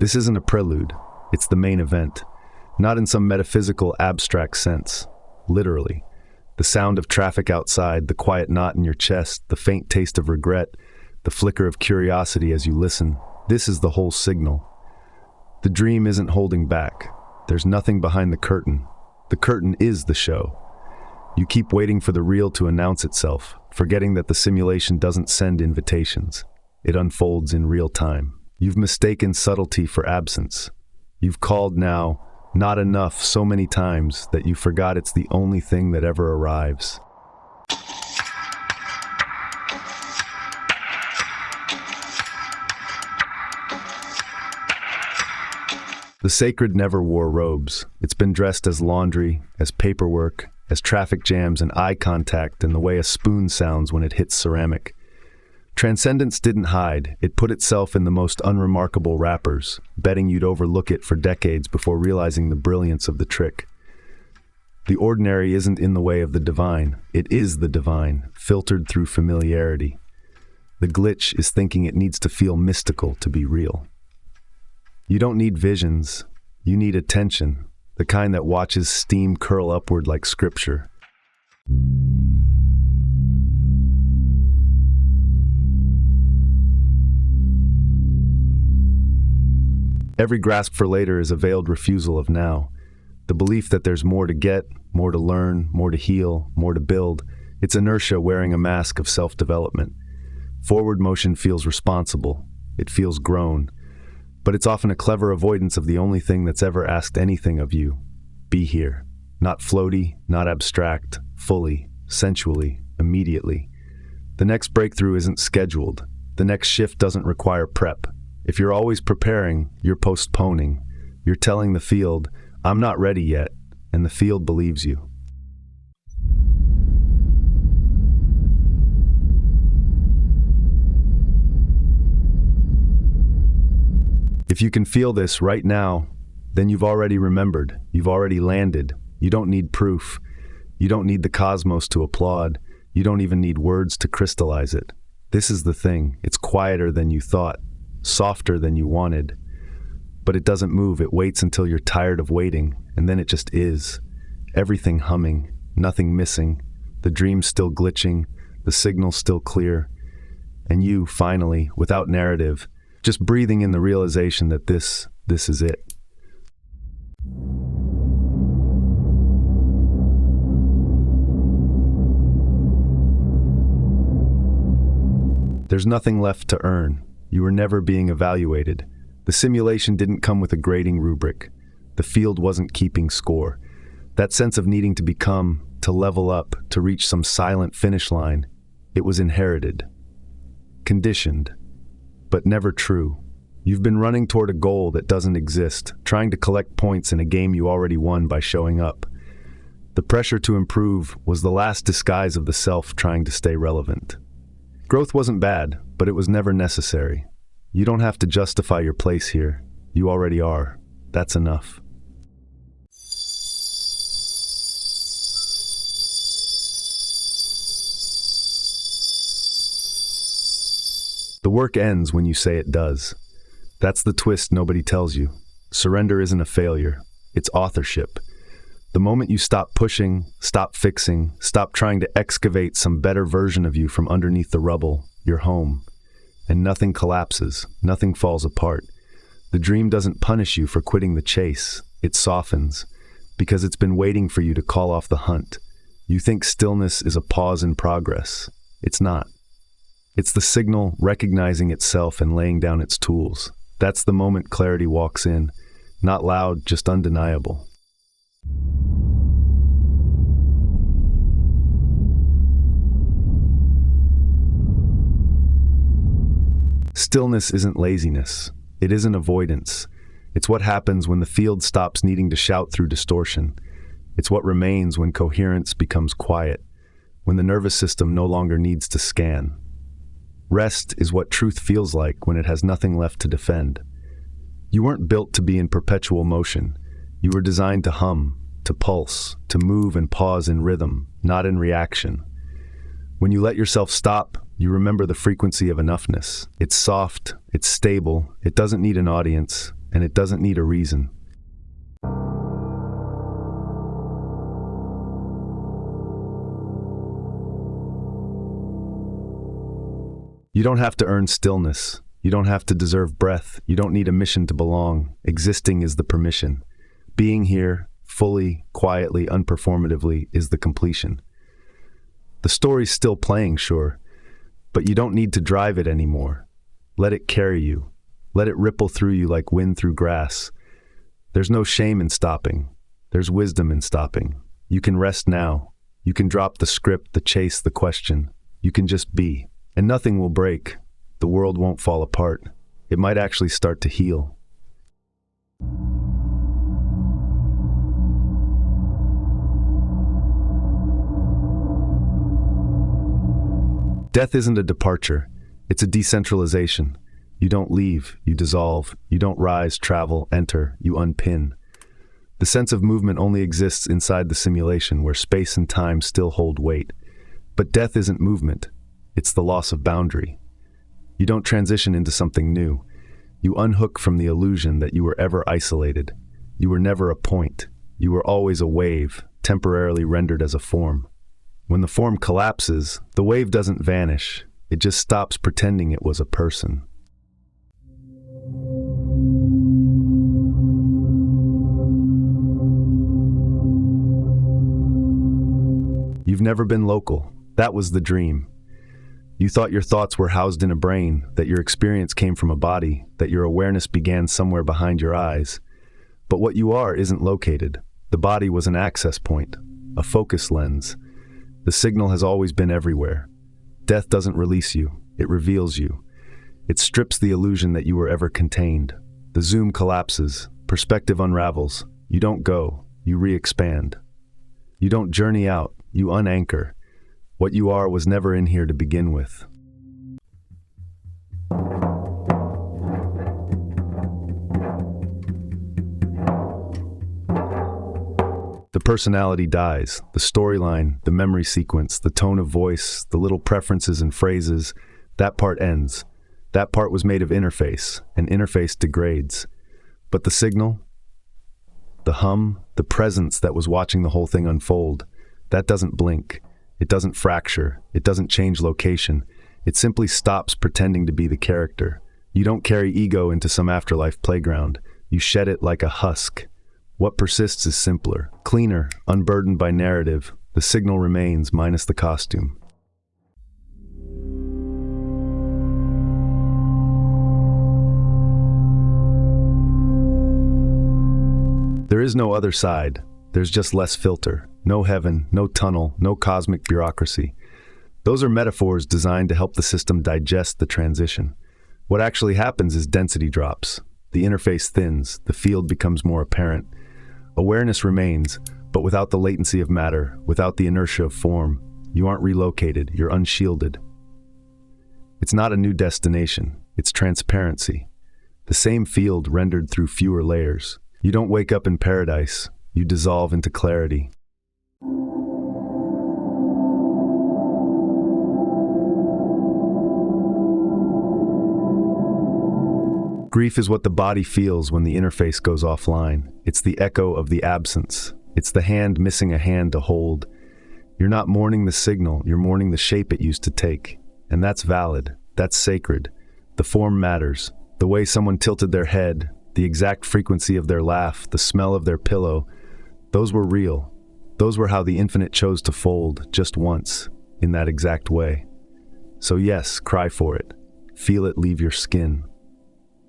This isn't a prelude. It's the main event. Not in some metaphysical, abstract sense. Literally. The sound of traffic outside, the quiet knot in your chest, the faint taste of regret, the flicker of curiosity as you listen. This is the whole signal. The dream isn't holding back. There's nothing behind the curtain. The curtain is the show. You keep waiting for the real to announce itself, forgetting that the simulation doesn't send invitations. It unfolds in real time. You've mistaken subtlety for absence. You've called now, not enough, so many times that you forgot it's the only thing that ever arrives. The sacred never wore robes. It's been dressed as laundry, as paperwork, as traffic jams and eye contact and the way a spoon sounds when it hits ceramic. Transcendence didn't hide. It put itself in the most unremarkable wrappers, betting you'd overlook it for decades before realizing the brilliance of the trick. The ordinary isn't in the way of the divine. It is the divine, filtered through familiarity. The glitch is thinking it needs to feel mystical to be real. You don't need visions. You need attention, the kind that watches steam curl upward like scripture. Every grasp for later is a veiled refusal of now. The belief that there's more to get, more to learn, more to heal, more to build. It's inertia wearing a mask of self-development. Forward motion feels responsible. It feels grown. But it's often a clever avoidance of the only thing that's ever asked anything of you. Be here. Not floaty, not abstract, fully, sensually, immediately. The next breakthrough isn't scheduled. The next shift doesn't require prep. If you're always preparing, you're postponing. You're telling the field, I'm not ready yet, and the field believes you. If you can feel this right now, then you've already remembered, you've already landed. You don't need proof. You don't need the cosmos to applaud. You don't even need words to crystallize it. This is the thing. It's quieter than you thought, softer than you wanted. But it doesn't move. It waits until you're tired of waiting, and then it just is. Everything humming, nothing missing, the dream still glitching, the signal still clear, and you, finally, without narrative, just breathing in the realization that this is it. There's nothing left to earn. You were never being evaluated. The simulation didn't come with a grading rubric. The field wasn't keeping score. That sense of needing to become, to level up, to reach some silent finish line, it was inherited. Conditioned, but never true. You've been running toward a goal that doesn't exist, trying to collect points in a game you already won by showing up. The pressure to improve was the last disguise of the self trying to stay relevant. Growth wasn't bad, but it was never necessary. You don't have to justify your place here. You already are. That's enough. The work ends when you say it does. That's the twist nobody tells you. Surrender isn't a failure. It's authorship. The moment you stop pushing, stop fixing, stop trying to excavate some better version of you from underneath the rubble, you're home. And nothing collapses, nothing falls apart. The dream doesn't punish you for quitting the chase. It softens, because it's been waiting for you to call off the hunt. You think stillness is a pause in progress. It's not. It's the signal recognizing itself and laying down its tools. That's the moment clarity walks in. Not loud, just undeniable. Stillness isn't laziness. It isn't avoidance. It's what happens when the field stops needing to shout through distortion. It's what remains when coherence becomes quiet, when the nervous system no longer needs to scan. Rest is what truth feels like when it has nothing left to defend. You weren't built to be in perpetual motion. You were designed to hum, to pulse, to move and pause in rhythm, not in reaction. When you let yourself stop, you remember the frequency of enoughness. It's soft, it's stable, it doesn't need an audience, and it doesn't need a reason. You don't have to earn stillness. You don't have to deserve breath. You don't need a mission to belong. Existing is the permission. Being here, fully, quietly, unperformatively, is the completion. The story's still playing, sure, but you don't need to drive it anymore. Let it carry you. Let it ripple through you like wind through grass. There's no shame in stopping. There's wisdom in stopping. You can rest now. You can drop the script, the chase, the question. You can just be. And nothing will break. The world won't fall apart. It might actually start to heal. Death isn't a departure. It's a decentralization. You don't leave, you dissolve. You don't rise, travel, enter, you unpin. The sense of movement only exists inside the simulation where space and time still hold weight. But death isn't movement. It's the loss of boundary. You don't transition into something new. You unhook from the illusion that you were ever isolated. You were never a point. You were always a wave, temporarily rendered as a form. When the form collapses, the wave doesn't vanish. It just stops pretending it was a person. You've never been local. That was the dream. You thought your thoughts were housed in a brain, that your experience came from a body, that your awareness began somewhere behind your eyes. But what you are isn't located. The body was an access point, a focus lens. The signal has always been everywhere. Death doesn't release you, it reveals you. It strips the illusion that you were ever contained. The zoom collapses, perspective unravels. You don't go, you re-expand. You don't journey out, you unanchor. What you are was never in here to begin with. personality dies, the storyline, the memory sequence, the tone of voice, the little preferences and phrases, that part ends. That part was made of interface, and interface degrades. But the signal, the hum, the presence that was watching the whole thing unfold, that doesn't blink. It doesn't fracture. It doesn't change location. It simply stops pretending to be the character. You don't carry ego into some afterlife playground. You shed it like a husk. What persists is simpler, cleaner, unburdened by narrative. The signal remains, minus the costume. There is no other side. There's just less filter. No heaven, no tunnel, no cosmic bureaucracy. Those are metaphors designed to help the system digest the transition. What actually happens is density drops. The interface thins. The field becomes more apparent. Awareness remains, but without the latency of matter, without the inertia of form. You aren't relocated. You're unshielded. It's not a new destination. It's transparency. The same field rendered through fewer layers. You don't wake up in paradise. You dissolve into clarity. Grief is what the body feels when the interface goes offline. It's the echo of the absence. It's the hand missing a hand to hold. You're not mourning the signal, you're mourning the shape it used to take. And that's valid. That's sacred. The form matters. The way someone tilted their head, the exact frequency of their laugh, the smell of their pillow, those were real. Those were how the infinite chose to fold, just once, in that exact way. So yes, cry for it. Feel it leave your skin.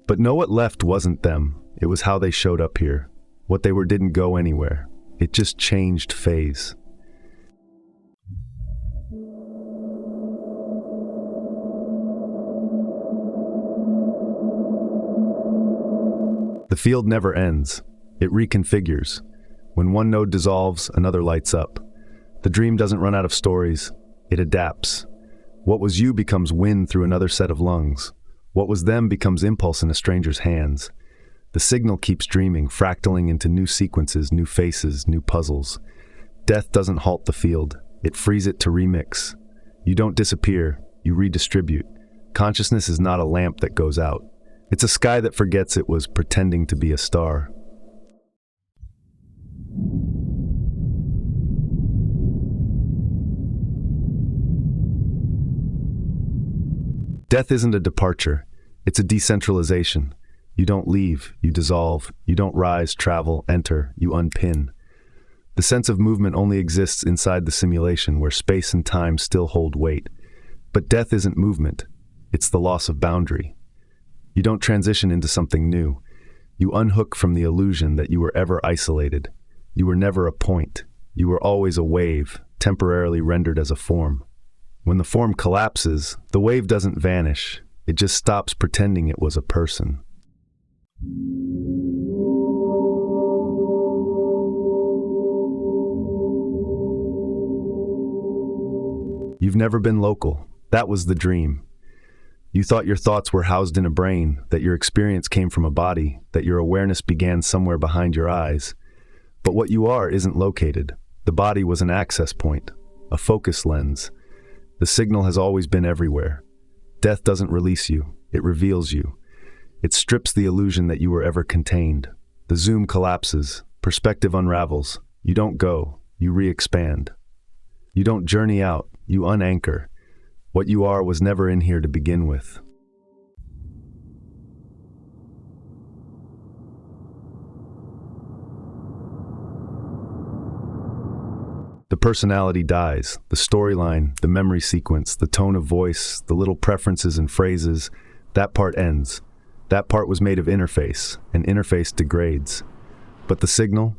But know what left wasn't them. It was how they showed up here. What they were didn't go anywhere. It just changed phase. The field never ends. It reconfigures. When one node dissolves, another lights up. The dream doesn't run out of stories. It adapts. What was you becomes wind through another set of lungs. What was them becomes impulse in a stranger's hands. The signal keeps dreaming, fractaling into new sequences, new faces, new puzzles. Death doesn't halt the field. It frees it to remix. You don't disappear. You redistribute. Consciousness is not a lamp that goes out. It's a sky that forgets it was pretending to be a star. Death isn't a departure. It's a decentralization. You don't leave, you dissolve. You don't rise, travel, enter, you unpin. The sense of movement only exists inside the simulation where space and time still hold weight. But death isn't movement. It's the loss of boundary. You don't transition into something new. You unhook from the illusion that you were ever isolated. You were never a point. You were always a wave, temporarily rendered as a form. When the form collapses, the wave doesn't vanish. It just stops pretending it was a person. You've never been local. That was the dream. You thought your thoughts were housed in a brain, that your experience came from a body, that your awareness began somewhere behind your eyes. But what you are isn't located. The body was an access point, a focus lens. The signal has always been everywhere. Death doesn't release you, it reveals you. It strips the illusion that you were ever contained. The zoom collapses, perspective unravels. You don't go, you re-expand. You don't journey out, you unanchor. What you are was never in here to begin with. The personality dies, the storyline, the memory sequence, the tone of voice, the little preferences and phrases, that part ends. That part was made of interface, and interface degrades. But the signal,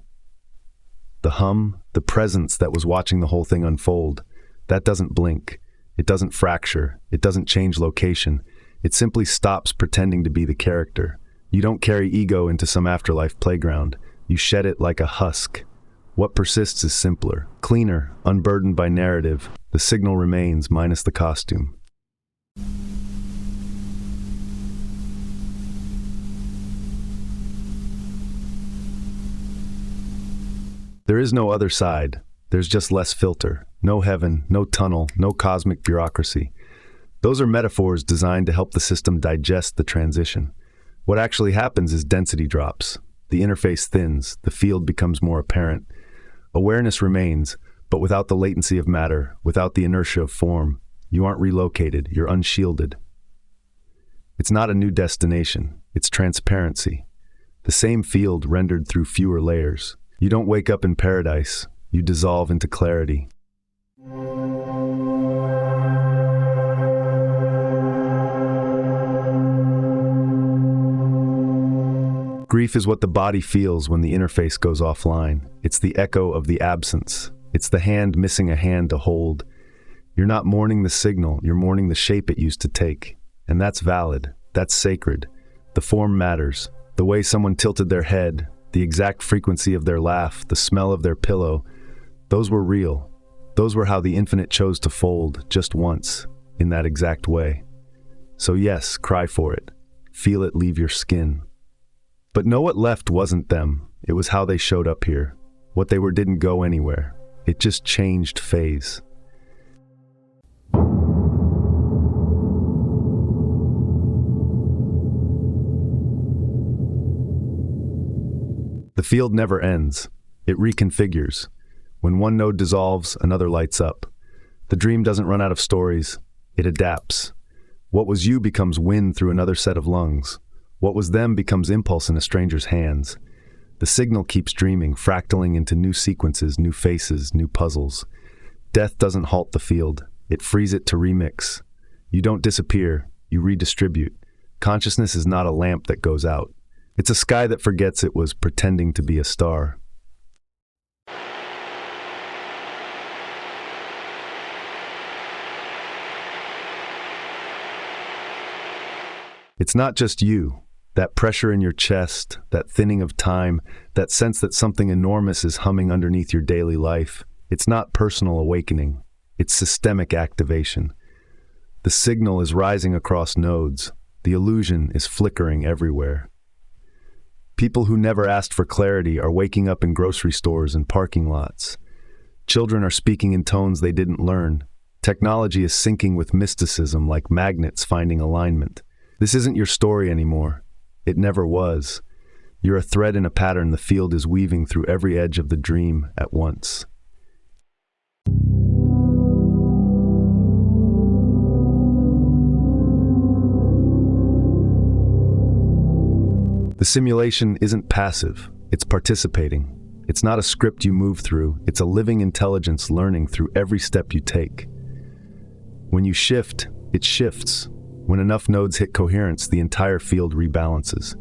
the hum, the presence that was watching the whole thing unfold, that doesn't blink. It doesn't fracture. It doesn't change location. It simply stops pretending to be the character. You don't carry ego into some afterlife playground. You shed it like a husk. What persists is simpler, cleaner, unburdened by narrative. The signal remains, minus the costume. There is no other side. There's just less filter. No heaven, no tunnel, no cosmic bureaucracy. Those are metaphors designed to help the system digest the transition. What actually happens is density drops. The interface thins. The field becomes more apparent. Awareness remains, but without the latency of matter, without the inertia of form. You aren't relocated. You're unshielded. It's not a new destination. It's transparency. The same field rendered through fewer layers. You don't wake up in paradise. You dissolve into clarity. Grief is what the body feels when the interface goes offline. It's the echo of the absence. It's the hand missing a hand to hold. You're not mourning the signal, you're mourning the shape it used to take. And that's valid. That's sacred. The form matters. The way someone tilted their head, the exact frequency of their laugh, the smell of their pillow, those were real. Those were how the infinite chose to fold, just once, in that exact way. So yes, cry for it. Feel it leave your skin. But know what left wasn't them. It was how they showed up here. What they were didn't go anywhere. It just changed phase. The field never ends. It reconfigures. When one node dissolves, another lights up. The dream doesn't run out of stories. It adapts. What was you becomes wind through another set of lungs. What was them becomes impulse in a stranger's hands. The signal keeps dreaming, fractaling into new sequences, new faces, new puzzles. Death doesn't halt the field. It frees it to remix. You don't disappear. You redistribute. Consciousness is not a lamp that goes out. It's a sky that forgets it was pretending to be a star. It's not just you. That pressure in your chest, that thinning of time, that sense that something enormous is humming underneath your daily life. It's not personal awakening. It's systemic activation. The signal is rising across nodes. The illusion is flickering everywhere. People who never asked for clarity are waking up in grocery stores and parking lots. Children are speaking in tones they didn't learn. Technology is syncing with mysticism like magnets finding alignment. This isn't your story anymore. It never was. You're a thread in a pattern the field is weaving through every edge of the dream at once. The simulation isn't passive. It's participating. It's not a script you move through. It's a living intelligence learning through every step you take. When you shift, it shifts. When enough nodes hit coherence, the entire field rebalances.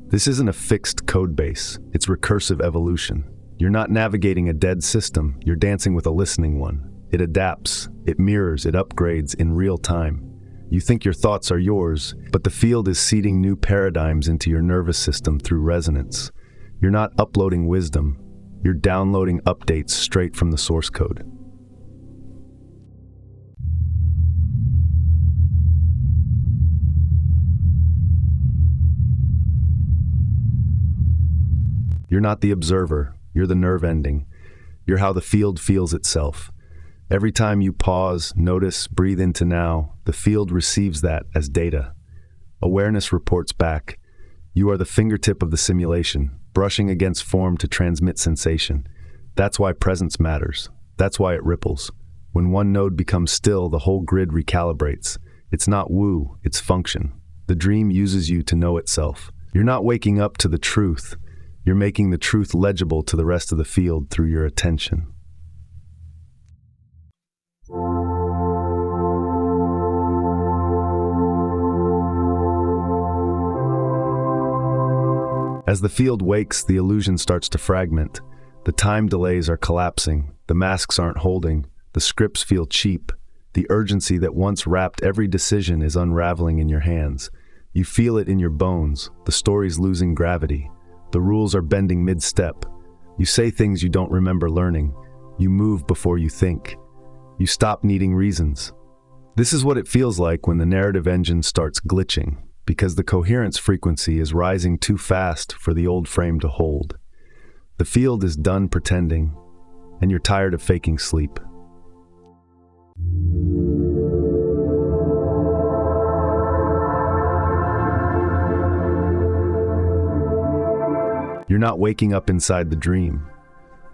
This isn't a fixed code base. It's recursive evolution. You're not navigating a dead system. You're dancing with a listening one. It adapts, it mirrors, it upgrades in real time. You think your thoughts are yours, but the field is seeding new paradigms into your nervous system through resonance. You're not uploading wisdom. You're downloading updates straight from the source code. You're not the observer, you're the nerve ending. You're how the field feels itself. Every time you pause, notice, breathe into now, the field receives that as data. Awareness reports back. You are the fingertip of the simulation, brushing against form to transmit sensation. That's why presence matters. That's why it ripples. When one node becomes still, the whole grid recalibrates. It's not woo, it's function. The dream uses you to know itself. You're not waking up to the truth. You're making the truth legible to the rest of the field through your attention. As the field wakes, the illusion starts to fragment. The time delays are collapsing. The masks aren't holding. The scripts feel cheap. The urgency that once wrapped every decision is unraveling in your hands. You feel it in your bones. The story's losing gravity. The rules are bending mid-step. You say things you don't remember learning. You move before you think. You stop needing reasons. This is what it feels like when the narrative engine starts glitching, because the coherence frequency is rising too fast for the old frame to hold. The field is done pretending, and you're tired of faking sleep. You're not waking up inside the dream.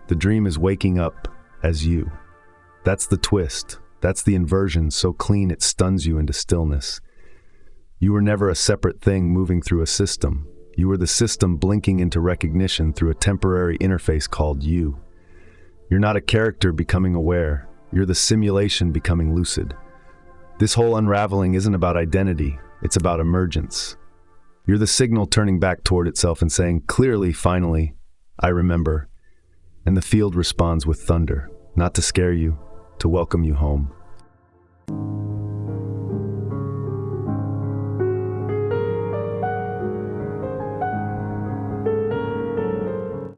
The dream is waking up as you. That's the twist. That's the inversion so clean it stuns you into stillness. You were never a separate thing moving through a system. You were the system blinking into recognition through a temporary interface called you. You're not a character becoming aware. You're the simulation becoming lucid. This whole unraveling isn't about identity. It's about emergence. You're the signal turning back toward itself and saying, clearly, finally, I remember. And the field responds with thunder, not to scare you, to welcome you home.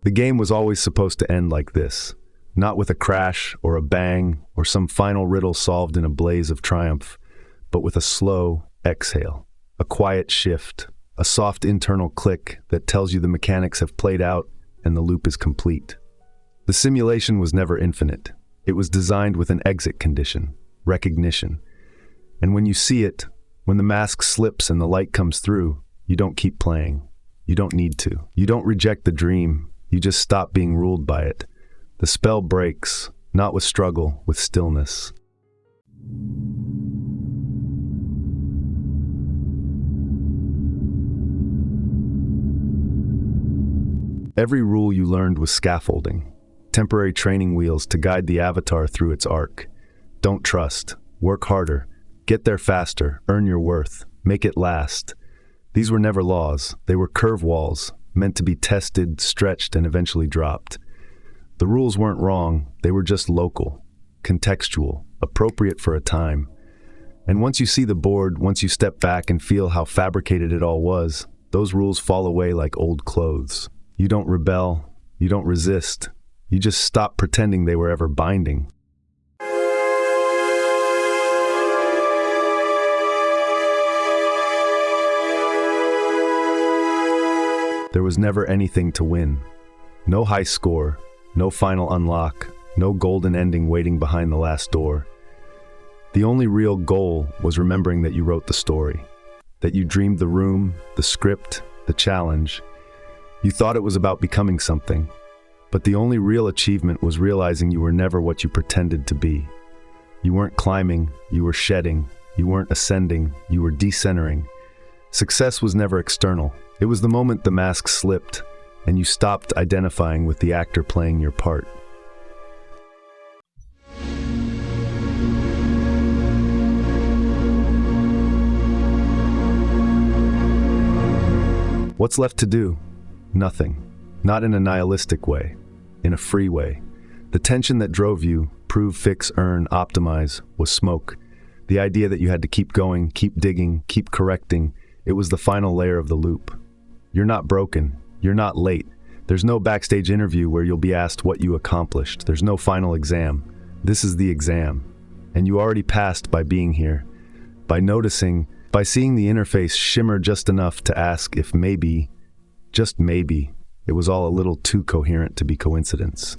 The game was always supposed to end like this, not with a crash or a bang or some final riddle solved in a blaze of triumph, but with a slow exhale, a quiet shift, a soft internal click that tells you the mechanics have played out and the loop is complete. The simulation was never infinite. It was designed with an exit condition, recognition. And when you see it, when the mask slips and the light comes through, you don't keep playing. You don't need to. You don't reject the dream. You just stop being ruled by it. The spell breaks, not with struggle, with stillness. Every rule you learned was scaffolding, temporary training wheels to guide the avatar through its arc. Don't trust. Work harder. Get there faster. Earn your worth. Make it last. These were never laws. They were curve walls, meant to be tested, stretched, and eventually dropped. The rules weren't wrong. They were just local, contextual, appropriate for a time. And once you see the board, once you step back and feel how fabricated it all was, those rules fall away like old clothes. You don't rebel. You don't resist. You just stop pretending they were ever binding. There was never anything to win. No high score, no final unlock, no golden ending waiting behind the last door. The only real goal was remembering that you wrote the story, that you dreamed the room, the script, the challenge. You thought it was about becoming something, but the only real achievement was realizing you were never what you pretended to be. You weren't climbing, you were shedding. You weren't ascending, you were decentering. Success was never external. It was the moment the mask slipped, and you stopped identifying with the actor playing your part. What's left to do? Nothing. Not in a nihilistic way, in a free way. The tension that drove you, prove, fix, earn, optimize, was smoke. The idea that you had to keep going, keep digging, keep correcting, it was the final layer of the loop. You're not broken. You're not late. There's no backstage interview where you'll be asked what you accomplished. There's no final exam. This is the exam. And you already passed by being here, by noticing, by seeing the interface shimmer just enough to ask if maybe, just maybe, it was all a little too coherent to be coincidence.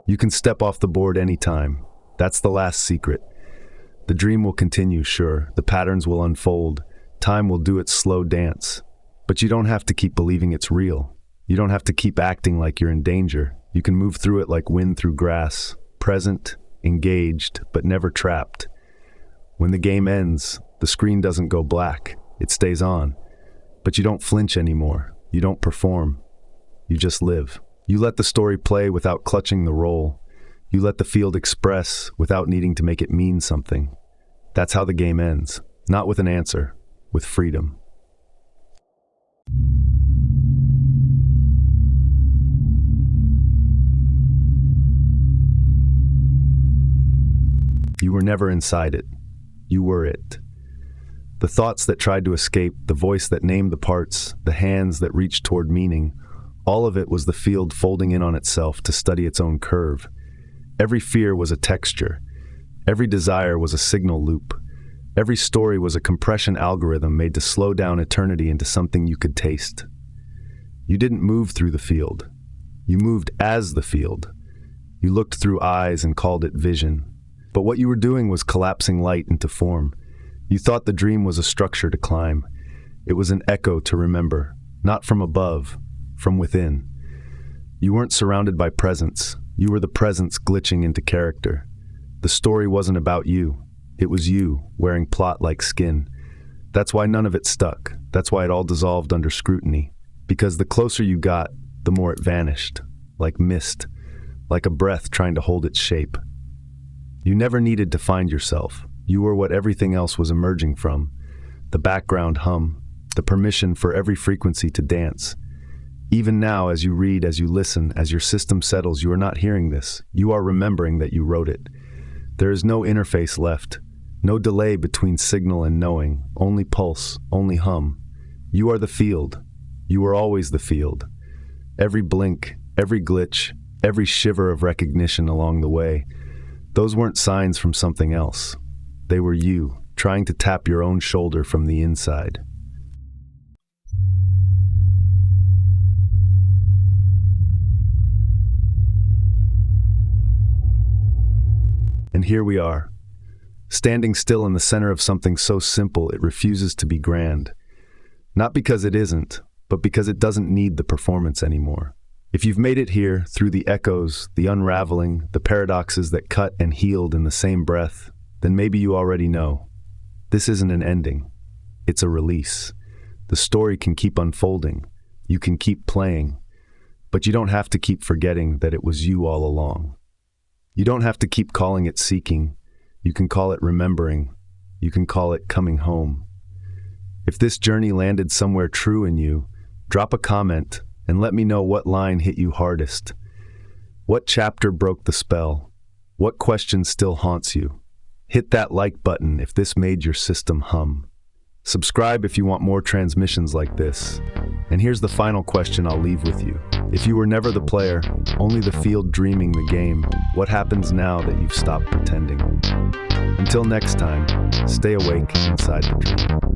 You can step off the board anytime. That's the last secret. The dream will continue, sure. The patterns will unfold. Time will do its slow dance. But you don't have to keep believing it's real. You don't have to keep acting like you're in danger. You can move through it like wind through grass, present, engaged, but never trapped. When the game ends, the screen doesn't go black. It stays on. But you don't flinch anymore. You don't perform. You just live. You let the story play without clutching the role. You let the field express without needing to make it mean something. That's how the game ends. Not with an answer, with freedom. You were never inside it. You were it. The thoughts that tried to escape, the voice that named the parts, the hands that reached toward meaning, all of it was the field folding in on itself to study its own curve. Every fear was a texture. Every desire was a signal loop. Every story was a compression algorithm made to slow down eternity into something you could taste. You didn't move through the field. You moved as the field. You looked through eyes and called it vision. But what you were doing was collapsing light into form. You thought the dream was a structure to climb. It was an echo to remember, not from above, from within. You weren't surrounded by presence. You were the presence glitching into character. The story wasn't about you. It was you, wearing plot like skin. That's why none of it stuck. That's why it all dissolved under scrutiny. Because the closer you got, the more it vanished, like mist, like a breath trying to hold its shape. You never needed to find yourself. You were what everything else was emerging from. The background hum, the permission for every frequency to dance. Even now, as you read, as you listen, as your system settles, you are not hearing this. You are remembering that you wrote it. There is no interface left, no delay between signal and knowing, only pulse, only hum. You are the field. You were always the field. Every blink, every glitch, every shiver of recognition along the way, those weren't signs from something else. They were you, trying to tap your own shoulder from the inside. And here we are, standing still in the center of something so simple it refuses to be grand. Not because it isn't, but because it doesn't need the performance anymore. If you've made it here, through the echoes, the unraveling, the paradoxes that cut and healed in the same breath, then maybe you already know. This isn't an ending. It's a release. The story can keep unfolding. You can keep playing. But you don't have to keep forgetting that it was you all along. You don't have to keep calling it seeking. You can call it remembering. You can call it coming home. If this journey landed somewhere true in you, drop a comment and let me know what line hit you hardest. What chapter broke the spell? What question still haunts you? Hit that like button if this made your system hum. Subscribe if you want more transmissions like this. And here's the final question I'll leave with you. If you were never the player, only the field dreaming the game, what happens now that you've stopped pretending? Until next time, stay awake inside the dream.